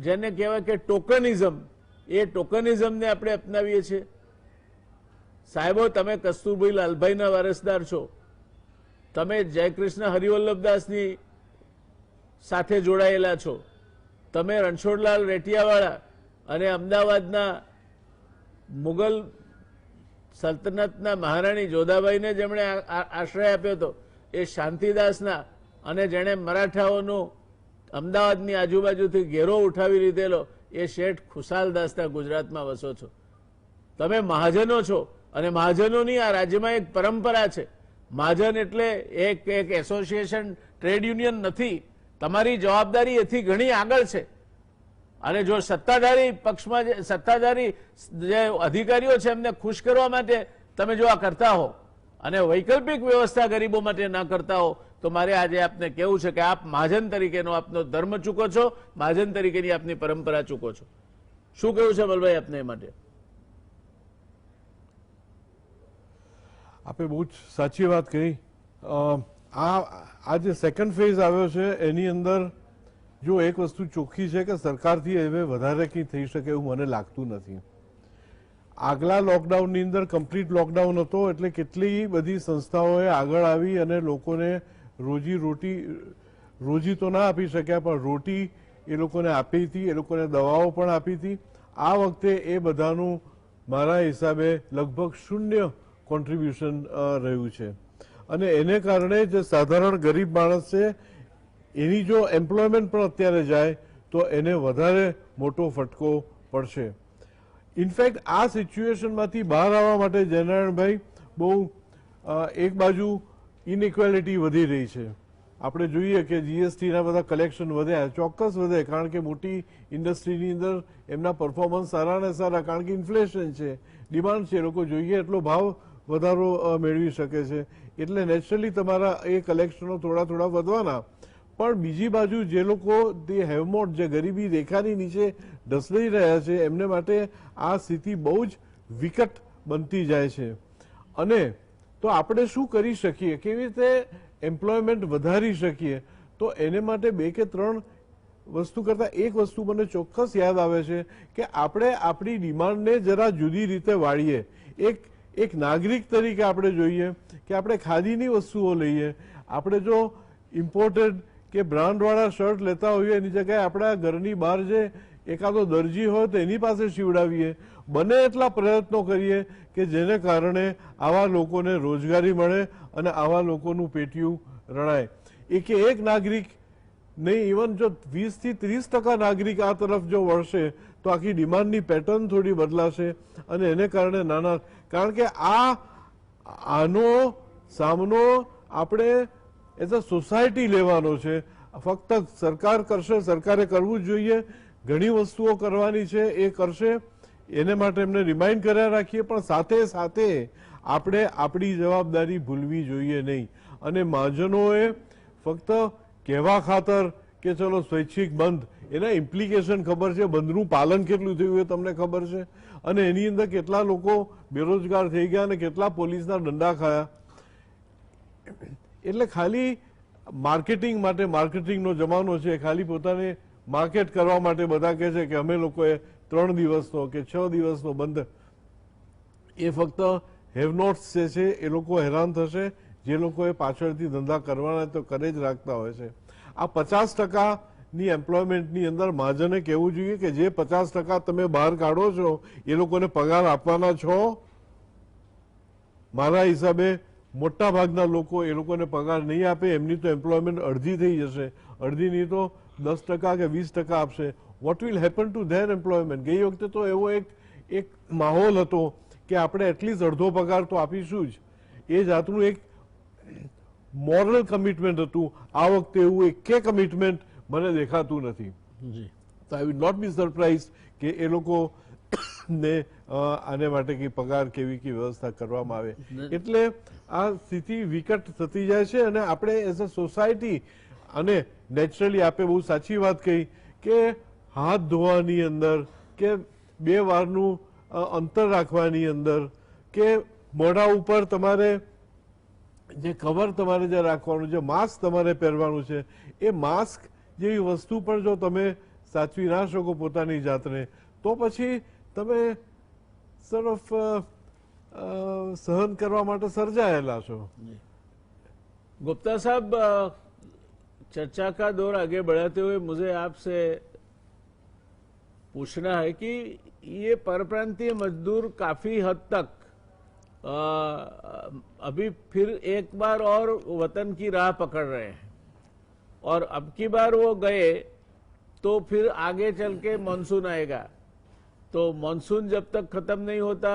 Speaker 1: જેને કહેવાય કે ટોકનિઝમ, એ ટોકનિઝમને આપણે અપનાવીએ છીએ. સાહેબો, તમે કસ્તુરભાઈ લાલભાઈના વારસદાર છો, તમે જયકૃષ્ણ હરિવલ્લભદાસની સાથે જોડાયેલા છો, તમે રણછોડલાલ રેટિયાવાળા અને અમદાવાદના મુગલ સલ્તનતના મહારાણી જોધાબાઈને જેમણે આશ્રય આપ્યો હતો એ શાંતિદાસના, અને જેણે મરાઠાઓનું અમદાવાદની આજુબાજુથી ઘેરો ઉઠાવી લીધેલો એ શેઠ ખુશાલદાસના ગુજરાતમાં વસો છો. તમે મહાજનો છો અને મહાજનોની આ રાજ્યમાં એક પરંપરા છે. મહાજન એટલે એક એસોસિએશન, ટ્રેડ યુનિયન નથી. તમારી જવાબદારી એથી ઘણી આગળ છે. અને જો સત્તાધારી પક્ષમાં સત્તાધારી જે અધિકારીઓ છે એમને ખુશ કરવા માટે તમે જો આ કરતા હો અને વૈકલ્પિક વ્યવસ્થા ગરીબો માટે ના કરતા હો, તો મારે આજે આપને કહેવું છે કે આપ મહાજન તરીકેનો આપનો ધર્મ ચૂકો છો, મહાજન તરીકેની આપની પરંપરા ચૂકો છો. શું કહેવું છે અમલભાઈ આપને એ માટે?
Speaker 2: આપે બહુ જ સાચી વાત કહી. આ જે સેકન્ડ ફેઝ આવ્યો છે એની અંદર જો એક વસ્તુ ચોખ્ખી છે કે સરકારથી હવે વધારે કંઈ થઈ શકે એવું મને લાગતું નથી. આગલા લોકડાઉનની અંદર કમ્પ્લીટ લોકડાઉન હતો એટલે કેટલી બધી સંસ્થાઓએ આગળ આવી અને લોકોને રોજી તો ના આપી શક્યા પણ રોટી એ લોકોને આપી હતી, એ લોકોને દવાઓ પણ આપી હતી. આ વખતે એ બધાનું મારા હિસાબે લગભગ 0 કોન્ટ્રીબ્યુશન રહ્યું છે. અને એને કારણે જે સાધારણ ગરીબ માણસ છે એની જો એમ્પ્લોયમેન્ટ પણ અત્યારે જાય તો એને વધારે મોટો ફટકો પડશે. ઇનફેક્ટ આ સિચ્યુએશનમાંથી બહાર આવવા માટે જયનારાયણભાઈ બહુ એક બાજુ ઇનઇક્વાલિટી વધી રહી છે. આપણે જોઈએ કે જીએસટીના બધા કલેક્શન વધ્યા, ચોક્કસ વધે, કારણ કે મોટી ઇન્ડસ્ટ્રીની અંદર એમના પરફોર્મન્સ સારા ને સારા, કારણ કે ઇન્ફ્લેશન છે, ડિમાન્ડ છે, લોકો જોઈએ એટલો ભાવ વધારો મેળવી શકે છે, એટલે નેચરલી તમારા એ કલેક્શનો થોડા થોડા વધવાના. પણ બીજી બાજુ જે લોકો તે હેવમોટ, જે ગરીબી રેખાની નીચે ઢસડાઈ રહ્યા છે, એમને માટે આ સ્થિતિ બહુ જ વિકટ બનતી જાય છે. અને તો આપણે શું કરી શકીએ, કેવી રીતે એમ્પ્લોયમેન્ટ વધારી શકીએ? તો એને માટે 2 કે 3 વસ્તુ કરતાં એક વસ્તુ મને ચોક્કસ યાદ આવે છે કે આપણે આપણી ડિમાન્ડને જરા જુદી રીતે વાળીએ. એક નાગરિક તરીકે આપણે જોઈએ કે આપણે ખાદીની વસ્તુઓ લઈએ. આપણે જો ઇમ્પોર્ટેડ કે બ્રાન્ડવાળા શર્ટ લેતા હોઈએ એની જગ્યાએ આપણા ઘરની બહાર જે એકાદો દરજી હોય તો એની પાસે સીવડાવીએ. બને એટલા પ્રયત્નો કરીએ કે જેને કારણે આવા લોકોને રોજગારી મળે અને આવા લોકોનું પેટિયું રણાય. એક નાગરિક નહીં, ઇવન જો 20 થી 30% નાગરિક આ તરફ જો વળશે તો આખી ડિમાન્ડની પેટર્ન થોડી બદલાશે અને એને કારણે કારણ કે આનો સામનો આપણે એઝ અ સોસાયટી લેવાનો છે. ફક્ત સરકાર કરશે, સરકારે કરવું જ જોઈએ, ઘણી વસ્તુઓ કરવાની છે, એ કરશે, એને માટે એમને રિમાઇન્ડ કર્યા રાખીએ, પણ સાથે સાથે આપણે આપણી જવાબદારી ભૂલવી જોઈએ નહીં. અને મહાજનોએ ફક્ત કહેવા ખાતર કે ચલો સ્વૈચ્છિક બંધ, એના ઇમ્પ્લિકેશન ખબર છે, બંધનું પાલન કેટલું થયું એ તમને ખબર છે, અને એની અંદર કેટલા લોકો બેરોજગાર થઈ ગયા અને કેટલા પોલીસના દંડા ખાયા. એટલે ખાલી માર્કેટિંગ માટે, માર્કેટિંગનો જમાનો છે, ખાલી પોતાને માર્કેટ કરવા માટે બધા કહે છે કે અમે લોકોએ 3 દિવસનો કે 6 દિવસનો બંધ. એ ફક્ત હેવનોટ્સ જે છે એ લોકો હેરાન થશે, જે લોકોએ પાછળથી ધંધા કરવાના તો કરે જ રાખતા હોય છે. આ 50%ની એમ્પ્લોયમેન્ટની અંદર મહાજને કહેવું જોઈએ કે જે 50% તમે બહાર કાઢો છો એ લોકોને પગાર આપવાના છો. મારા હિસાબે મોટા ભાગના લોકો એ લોકોને પગાર નહીં આપે, એમની તો એમ્પ્લોયમેન્ટ અડધી થઈ જશે, અડધીની તો 10% કે 20% આપશે. What will happen to there employment? ગઈ વખતે તો એવો એક માહોલ હતો કે આપણે એટલીસ્ટ અડધો પગાર તો આપીશું જ. એ જાતનું એક મોરલ કમિટમેન્ટ હતું. આ વખતે એવું એક કમિટમેન્ટ મને દેખાતું નથી. તો I will not be surprise કે એ લોકો ને આને માટે કઈ પગાર કેવી વ્યવસ્થા કરવામાં આવે. એટલે આ સ્થિતિ વિકટ થતી જાય છે અને આપણે એઝ અ સોસાયટી, અને નેચરલી આપે બહુ સાચી વાત કહી કે હાથ ધોવાની અંદર કે 2 વારનું અંતર રાખવાની અંદર કે મોઢા ઉપર તમારે જે કવર તમારે જે રાખવાનું, જે માસ્ક તમારે પહેરવાનું છે, એ માસ્ક જેવી વસ્તુ પણ જો તમે સાચવી ના શકો પોતાની જાતને, તો પછી તમે સર્ફ સહન કરવા માટે સર્જાયેલા છો.
Speaker 1: गुप्ता साहब, चर्चा का दौर आगे बढ़ाते हुए मुझे आपसे पूछना है कि ये परप्रांतीय मजदूर काफी हद तक अभी फिर एक बार और वतन की राह पकड़ रहे हैं, और अब की बार वो गए तो फिर आगे चल के मानसून आएगा, तो मानसून जब तक खत्म नहीं होता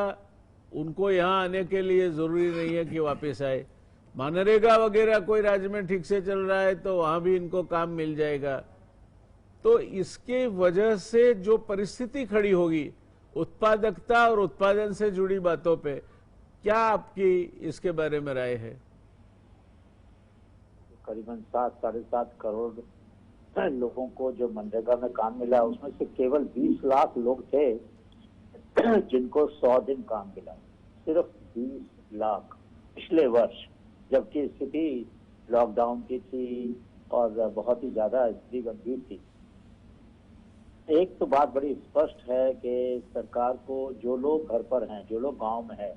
Speaker 1: उनको यहाँ आने के लिए जरूरी नहीं है कि वापस आए. मनरेगा वगैरह कोई राज्य में ठीक से चल रहा है तो वहां भी इनको काम मिल जाएगा. तो इसके वजह से जो परिस्थिति खड़ी होगी उत्पादकता और उत्पादन से जुड़ी बातों पे, क्या आपकी इसके बारे में राय है?
Speaker 3: करीबन 7-7.5 करोड़ लोगों को जो मनरेगा में काम मिला, उसमें से केवल 20 लाख लोग थे जिनको 100 दिन काम मिला. सिर्फ 20 लाख पिछले वर्ष, जबकि स्थिति लॉकडाउन की थी और बहुत ही ज्यादा स्थिति गंभीर थी. एक तो बात बड़ी स्पष्ट है कि सरकार को, जो लोग घर पर हैं, जो लोग गांव में हैं,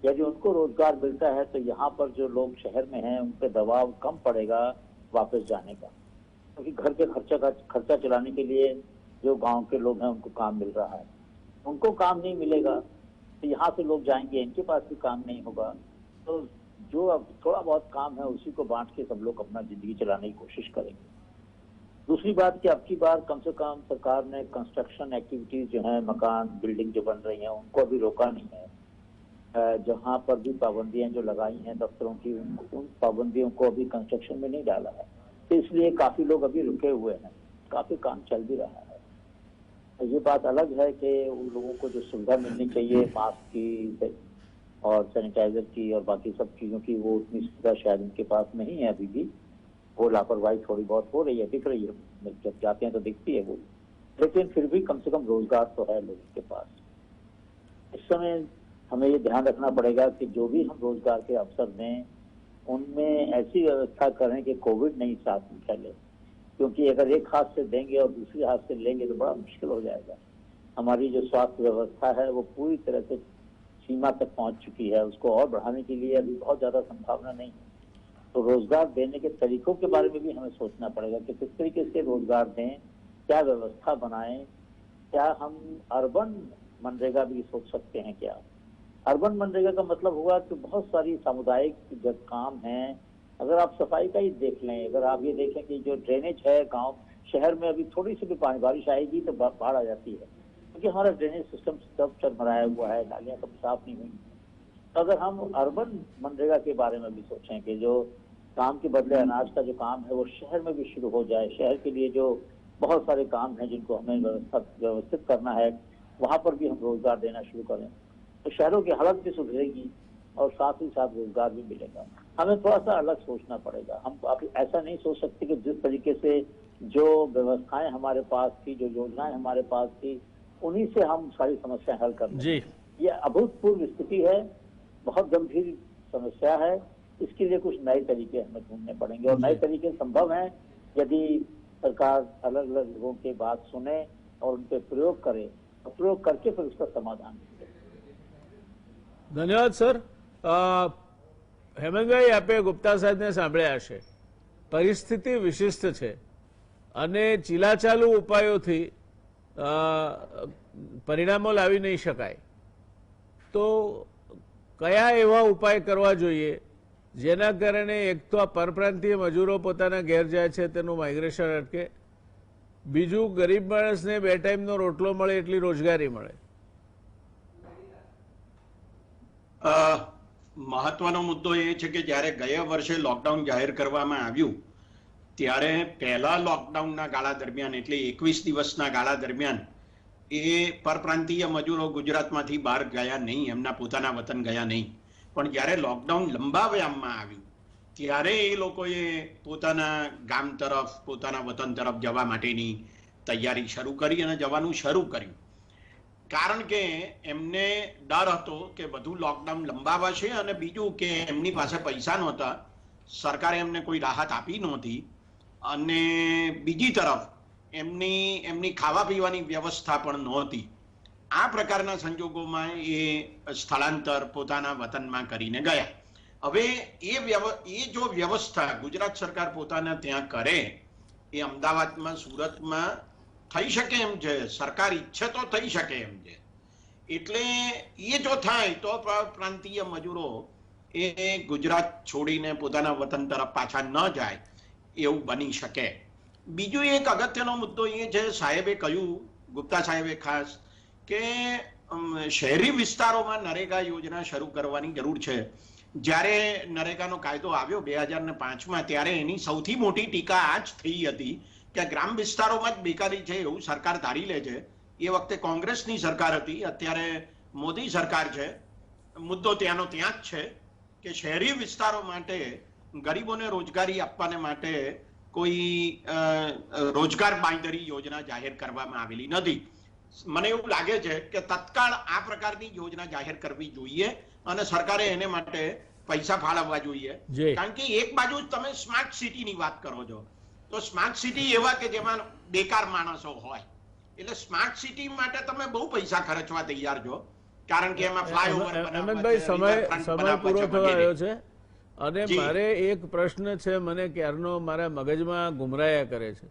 Speaker 3: यदि उनको रोजगार मिलता है तो यहाँ पर जो लोग शहर में हैं उन पे दबाव कम पड़ेगा वापस जाने का, क्योंकि घर के खर्चा चलाने के लिए जो गांव के लोग हैं उनको काम मिल रहा है. उनको काम नहीं मिलेगा तो यहाँ से लोग जाएंगे, इनके पास भी काम नहीं होगा, तो जो अब थोड़ा बहुत काम है उसी को बांट के सब लोग अपना जिंदगी चलाने की कोशिश करेंगे. दूसरी बात कि अब की बार कम से कम सरकार ने कंस्ट्रक्शन एक्टिविटीज जो है, मकान बिल्डिंग जो बन रही हैं, उनको अभी रोका नहीं है. जहां पर भी पाबंदियां जो लगाई हैं दफ्तरों की, उन पाबंदियों को अभी कंस्ट्रक्शन में नहीं डाला है, तो इसलिए काफी लोग अभी रुके हुए हैं, काफी काम चल भी रहा है। तो ये बात अलग है कि उन लोगों को जो सुविधा मिलनी चाहिए मास्क की और सैनिटाइजर की और बाकी सब चीजों की, वो उतनी सुविधा शायद उनके पास नहीं है अभी भी। वो लापरवाही थोड़ी बहुत हो रही है, दिख रही है, जब जाते हैं तो दिखती है वो, लेकिन फिर भी कम से कम रोजगार तो है लोगों के पास। इस समय हमें ये ध्यान रखना पड़ेगा कि जो भी हम रोजगार के अवसर दें उनमें ऐसी व्यवस्था करें कि कोविड नहीं साथ में फैले, क्योंकि अगर एक हाथ से देंगे और दूसरे हाथ से लेंगे तो बड़ा मुश्किल हो जाएगा। हमारी जो स्वास्थ्य व्यवस्था है वो पूरी तरह से सीमा तक पहुंच चुकी है, उसको और बढ़ाने के लिए अभी बहुत ज्यादा संभावना नहीं है। तो रोजगार देने के तरीकों के बारे में भी हमें सोचना पड़ेगा कि किस तरीके से रोजगार दें, क्या व्यवस्था बनाएं, क्या हम अर्बन मनरेगा भी सोच सकते हैं क्या। अर्बन मनरेगा का मतलब हुआ कि बहुत सारी सामुदायिक जो काम हैं, अगर आप सफाई का ही देख लें, अगर आप ये देखें कि जो ड्रेनेज है गांव शहर में, अभी थोड़ी सी भी पानी बारिश आएगी तो बाढ़ आ जाती है, क्योंकि हमारा ड्रेनेज सिस्टम सब चरमराया हुआ है, नालियां कभी साफ नहीं हुई। तो अगर हम अर्बन मनरेगा के बारे में भी सोचें कि जो काम के बदले अनाज का जो काम है वो शहर में भी शुरू हो जाए, शहर के लिए जो बहुत सारे काम हैं जिनको हमें व्यवस्थित करना है, वहां पर भी हम रोजगार देना शुरू करें, तो शहरों की हालत भी सुधरेगी और साथ ही साथ रोजगार भी मिलेगा। हमें थोड़ा सा अलग सोचना पड़ेगा। हम ऐसा नहीं सोच सकते कि जिस तरीके से जो व्यवस्थाएं हमारे पास थी, जो योजनाएं हमारे पास थी, उन्हीं से हम सारी समस्याएं हल कर लें। ये अभूतपूर्व स्थिति है, बहुत गंभीर समस्या है, इसके लिए कुछ नए तरीके हमें ढूंढने पड़ेंगे और नए तरीके संभव हैं यदि सरकार अलग अलग लोगों की बात सुने और उन पर प्रयोग करे, और प्रयोग करके फिर उसका समाधान करे।
Speaker 1: धन्यवाद सर। હેમંતભાઈ, આપે ગુપ્તા સાહેબને સાંભળ્યા હશે, પરિસ્થિતિ વિશિષ્ટ છે અને ચીલાચાલુ ઉપાયોથી પરિણામો લાવી નહીં શકાય, તો કયા એવા ઉપાય કરવા જોઈએ જેના કારણે એક તો આ પરપ્રાંતીય મજૂરો પોતાના ઘેર જાય છે તેનું માઇગ્રેશન અટકે, બીજું ગરીબ માણસને 2 ટાઈમનો રોટલો મળે એટલી રોજગારી મળે?
Speaker 4: મહત્વનો મુદ્દો એ છે કે જ્યારે ગયા વર્ષે લોકડાઉન જાહેર કરવામાં આવ્યું ત્યારે પહેલા લોકડાઉનના ગાળા દરમિયાન એટલે 21 દિવસના ગાળા દરમિયાન એ પરપ્રાંતીય મજૂરો ગુજરાતમાંથી બહાર ગયા નહીં, એમના પોતાના વતન ગયા નહીં, પણ જ્યારે લોકડાઉન લંબાવવામાં આવ્યું ત્યારે એ લોકોએ પોતાના ગામ તરફ, પોતાના વતન તરફ જવા માટેની તૈયારી શરૂ કરી અને જવાનું શરૂ કર્યું, કારણ કે એમને ડર હતો કે બધું લોકડાઉન લંબાવાશે અને બીજું કે એમની પાસે પૈસા નહોતા, સરકારે એમને કોઈ રાહત આપી નહોતી, અને બીજી તરફ એમની ખાવા પીવાની વ્યવસ્થા પણ નહોતી। આ પ્રકારના સંજોગોમાં એ સ્થળાંતર પોતાના વતનમાં કરીને ગયા। હવે એ જો વ્યવસ્થા ગુજરાત સરકાર પોતાના ત્યાં કરે, એ અમદાવાદમાં, સુરતમાં થઈ શકે એમ છે, સરકાર ઈચ્છે તો થઈ શકે એમ છે। એટલે એ જો થાય તો પ્રાંતીય મજૂરો એ ગુજરાત છોડીને પોતાના વતન તરફ પાછા ન જાય એવું બની શકે। બીજો એક અગત્યનો મુદ્દો એ છે, સાહેબે કહ્યું, ગુપ્તા સાહેબે ખાસ, કે શહેરી વિસ્તારોમાં નરેગા યોજના શરૂ કરવાની જરૂર છે। જ્યારે નરેગાનો કાયદો આવ્યો 2005માં ત્યારે એની સૌથી મોટી ટીકા આ જ થઈ હતી કે ગ્રામ વિસ્તારોમાં જ બેકારી છે એવું સરકાર ધારી લે છે। એ વખતે કોંગ્રેસની સરકાર હતી, અત્યારે મોદી સરકાર છે। મુદ્દો ત્યાંનો ત્યાં જ છે કે શહેરી વિસ્તારો માટે ગરીબોને રોજગારી આપવાને માટે કોઈ રોજગાર બાંયધરી યોજના જાહેર કરવામાં આવેલી નથી। મને એવું લાગે છે કે તત્કાળ આ પ્રકારની યોજના જાહેર કરવી જોઈએ અને સરકારે એને માટે પૈસા ફાળવવા જોઈએ, કારણ કે એક બાજુ તમે સ્માર્ટ સિટીની વાત કરો છો, તો સ્માર્ટ સિટી એવા કે જેમાં બેકાર માણસો હોય, એટલે સ્માર્ટ સિટી માટે તમે બહુ પૈસા ખર્ચવા તૈયાર છો, કારણ કે એમાં ફ્લાયઓવર
Speaker 1: હેમંતભાઈ, સમય પૂરો થવા આવ્યો છે અને મારે એક પ્રશ્ન છે, મને ક્યારનો મારા મગજમાં ગુમરાયા કરે છે।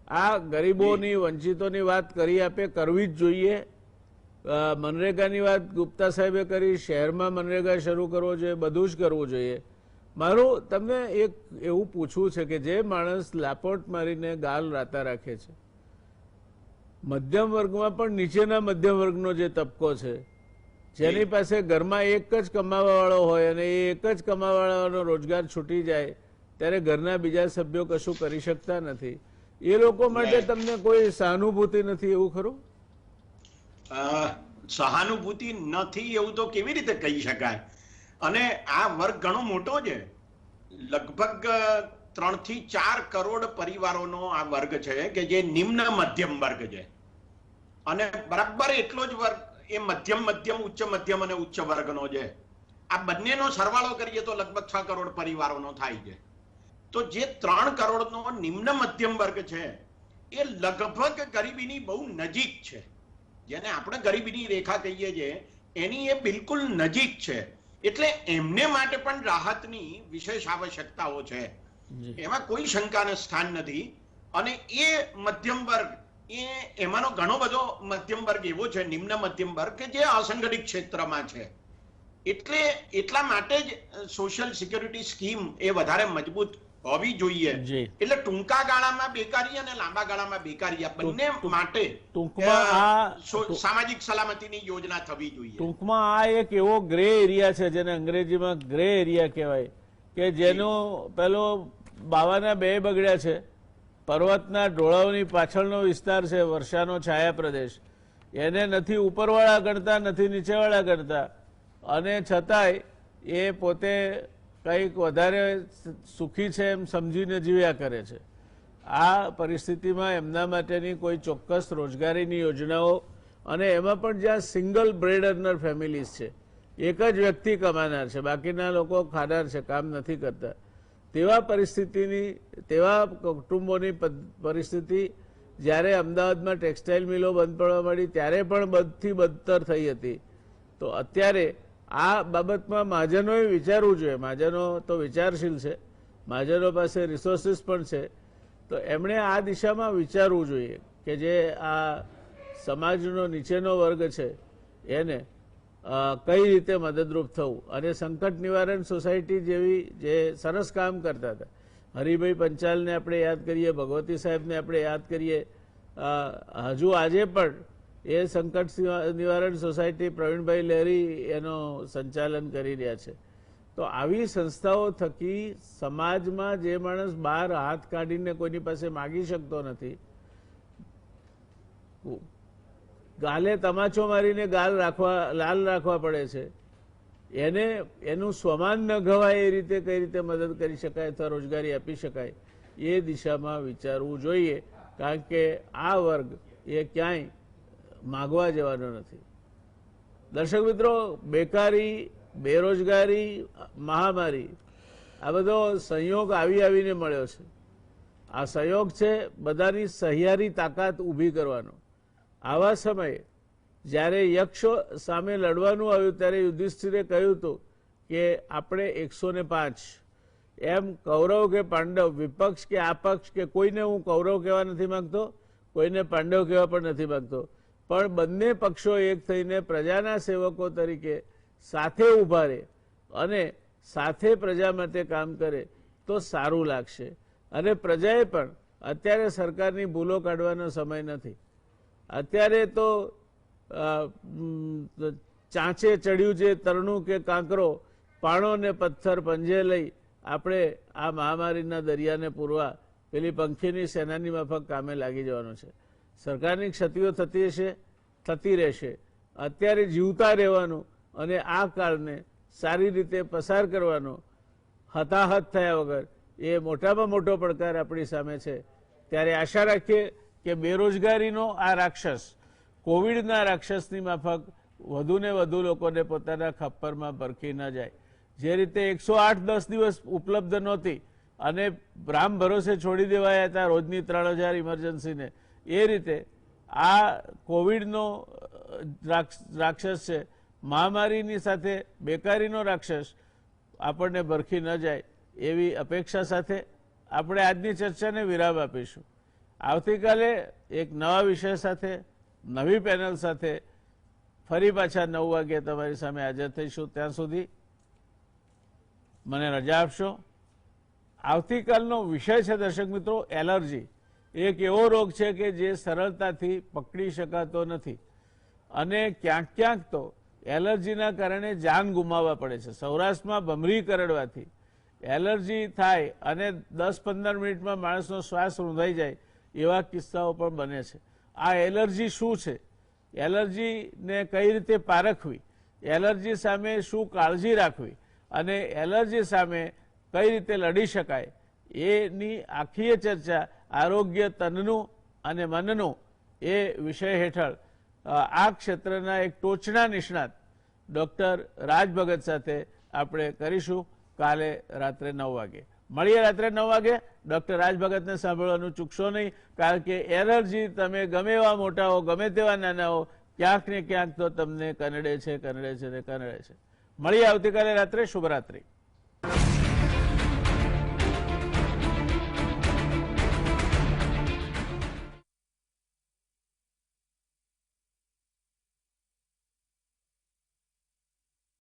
Speaker 1: આ ગરીબોની, વંચિતોની વાત કરી, આપે કરવી જ જોઈએ। મનરેગાની વાત ગુપ્તા સાહેબે કરી, શહેરમાં મનરેગા શરૂ કરવો જોઈએ, બધું જ કરવું જોઈએ। મારું તમને એક એવું પૂછવું છે કે જે માણસ લાપોટ મારીને ગાલ રાતા રાખે છે, મધ્યમ વર્ગમાં પણ નીચેના મધ્યમ વર્ગનો જે તબકો છે, જેની પાસે ઘરમાં એક જ કમાવાવાળો હોય અને એ એક જ કમાવાવાળાનો રોજગાર છૂટી જાય ત્યારે ઘરના બીજા સભ્યો કશું કરી શકતા નથી. એ લોકો માટે તમને કોઈ સહાનુભૂતિ નથી, એવું ખરું?
Speaker 4: સહાનુભૂતિ નથી એવું તો કેવી રીતે કહી શકાય? અને આ વર્ગ ઘણો મોટો છે, લગભગ 3 થી 4 કરોડ પરિવારોનો આ વર્ગ છે કે જે નિમ્ન મધ્યમ વર્ગ છે, અને બરાબર એટલો જ વર્ગ એ મધ્યમ ઉચ્ચ મધ્યમ અને ઉચ્ચ વર્ગનો છે. આ બંનેનો સરવાળો કરીએ તો લગભગ 6 કરોડ પરિવારોનો થાય છે. તો જે 3 કરોડનો નિમ્ન મધ્યમ વર્ગ છે એ લગભગ ગરીબીની બહુ નજીક છે. જેને આપણે ગરીબીની રેખા કહીએ છીએ એની એ બિલકુલ નજીક છે. એટલે એમને માટે પણ રાહતની વિશેષ આવશ્યકતાઓ છે, એમાં કોઈ શંકાને સ્થાન નથી. અને એ મધ્યમ વર્ગ એમાંનો ઘણો બધો મધ્યમ વર્ગ એવો છે, નિમ્ન મધ્યમ વર્ગ, કે જે અસંગઠિત ક્ષેત્રમાં છે. એટલે એટલા માટે જ સોશિયલ સિક્યુરિટી સ્કીમ એ વધારે મજબૂત હોવી જોઈએ. એટલે ટૂંકા ગાળામાં બેકારી અને લાંબા ગાળામાં બેકારી આ બંને માટે સામાજિક સલામતીની યોજના થવી જોઈએ.
Speaker 1: ટૂંકમાં આ એક એવો ગ્રે એરિયા છે જેને અંગ્રેજીમાં ગ્રે એરિયા કહેવાય, કે જેનો પેલો બાવાના 2 બગડ્યા છે. પર્વતના ઢોળાવની પાછળનો વિસ્તાર છે, વર્ષાનો છાયા પ્રદેશ, એને નથી ઉપરવાળા ગણતા નથી નીચેવાળા ગણતા, અને છતાંય એ પોતે કંઈક વધારે સુખી છે એમ સમજીને જીવ્યા કરે છે. આ પરિસ્થિતિમાં એમના માટેની કોઈ ચોક્કસ રોજગારીની યોજનાઓ, અને એમાં પણ જ્યાં સિંગલ બ્રેડ અર્નર ફેમિલીઝ છે, એક જ વ્યક્તિ કમાનાર છે, બાકીના લોકો ખાનાર છે, કામ નથી કરતા, તેવા કુટુંબોની પરિસ્થિતિ જ્યારે અમદાવાદમાં ટેક્સટાઇલ મિલો બંધ પડવા માંડી ત્યારે પણ બધથી બદતર થઈ હતી. તો અત્યારે આ બાબતમાં મહાજનોએ વિચારવું જોઈએ. મહાજનો તો વિચારશીલ છે, મહાજનો પાસે રિસોર્સિસ પણ છે, તો એમણે આ દિશામાં વિચારવું જોઈએ કે જે આ સમાજનો નીચેનો વર્ગ છે એને કઈ રીતે મદદરૂપ થવું. અને સંકટ નિવારણ સોસાયટી જેવી જે સરસ કામ કરતા હતા, હરિભાઈ પંચાલને આપણે યાદ કરીએ, ભગવતી સાહેબને આપણે યાદ કરીએ, હજુ આજે પણ એ સંકટ નિવારણ સોસાયટી પ્રવીણભાઈ લહેરી એનો સંચાલન કરી રહ્યા છે. તો આવી સંસ્થાઓ થકી સમાજમાં જે માણસ બહાર હાથ કાઢીને કોઈની પાસે માગી શકતો નથી, ગાલે તમાચો મારીને લાલ રાખવા પડે છે, એનું સ્વમાન ન ઘવાય એ રીતે કઈ રીતે મદદ કરી શકાય અથવા રોજગારી આપી શકાય એ દિશામાં વિચારવું જોઈએ. કારણ કે આ વર્ગ એ ક્યાંય માગવા જવાનો નથી. દર્શક મિત્રો, બેકારી, બેરોજગારી, મહામારી, આ બધો સંયોગ આવીને મળ્યો છે. આ સંયોગ છે બધાની સહિયારી તાકાત ઊભી કરવાનો. આવા સમયે જ્યારે યક્ષો સામે લડવાનું આવ્યું ત્યારે યુધિષ્ઠિરે કહ્યું હતું કે આપણે 105, એમ કૌરવ કે પાંડવ, વિપક્ષ કે આપક્ષ કે કોઈને હું કૌરવ કહેવા નથી માંગતો, કોઈને પાંડવ કહેવા પણ નથી માંગતો, પણ બંને પક્ષો એક થઈને પ્રજાના સેવકો તરીકે સાથે ઊભા રહે અને સાથે પ્રજા માટે કામ કરે તો સારું લાગશે. અને પ્રજાએ પણ અત્યારે સરકારની ભૂલો કાઢવાનો સમય નથી. અત્યારે તો ચાંચે ચડ્યું છે તરણું કે કાંકરો, પાણો ને પથ્થર પંજે લઈ આપણે આ મહામારીના દરિયાને પૂરવા પેલી પંખીની સેનાની માફક કામે લાગી જવાનું છે. સરકારની ક્ષતિઓ થતી રહેશે. અત્યારે જીવતા રહેવાનું અને આ કાળને સારી રીતે પસાર કરવાનો, હતાહત થયા વગર, એ મોટામાં મોટો પડકાર આપણી સામે છે. ત્યારે આશા રાખીએ કે બેરોજગારીનો આ રાક્ષસ, કોવિડના રાક્ષસની માફક વધુ ને વધુ લોકોને પોતાના ખપ્પરમાં ભરખી ન જાય. જે રીતે 108 10 દિવસ ઉપલબ્ધ નહોતી અને રામ ભરોસે છોડી દેવાયા હતા રોજની 3000 ઇમરજન્સીને, એ રીતે આ કોવિડનો રાક્ષસ છે, મહામારીની સાથે બેકારીનો રાક્ષસ આપણને ભરખી ન જાય એવી અપેક્ષા સાથે આપણે આજની ચર્ચાને વિરામ આપીશું. આવતીકાલે એક નવા વિષય સાથે, નવી પેનલ સાથે ફરી પાછા 9 વાગ્યે તમારી સામે હાજર થઈશું. ત્યાં સુધી મને રજા આપશો. આવતીકાલનો વિષય છે દર્શક મિત્રો એલર્જી. એક એવો રોગ છે કે જે સરળતાથી પકડી શકાતો નથી અને ક્યાંક ક્યાંક તો એલર્જીના કારણે જાન ગુમાવવા પડે છે. સૌરાષ્ટ્રમાં ભમરી કરડવાથી એલર્જી થાય અને 10-15 મિનિટમાં માણસનો શ્વાસ રૂંધાઈ જાય એવા કિસ્સાઓ પણ બને છે. આ એલર્જી શું છે, એલર્જીને કઈ રીતે પારખવી, એલર્જી સામે શું કાળજી રાખવી અને એલર્જી સામે કઈ રીતે લડી શકાય, એની આખી ચર્ચા આરોગ્ય તનનું અને મનનું એ વિષય હેઠળ આ ક્ષેત્રના એક ટોચના નિષ્ણાત ડૉક્ટર રાજ ભગત સાથે આપણે કરીશું કાલે રાત્રે 9 વાગે. મળીએ રાત્રે 9 વાગે. ડૉક્ટર રાજ ભગતને સાંભળવાનું ચૂકશો નહીં, કારણ કે એલર્જી તમે ગમે એવા મોટા હો, ગમે તેવા નાના હો, ક્યાંક ને ક્યાંક તો તમને કનડે છે ને કનડે છે. મળીએ આવતીકાલે રાત્રે. શુભરાત્રી.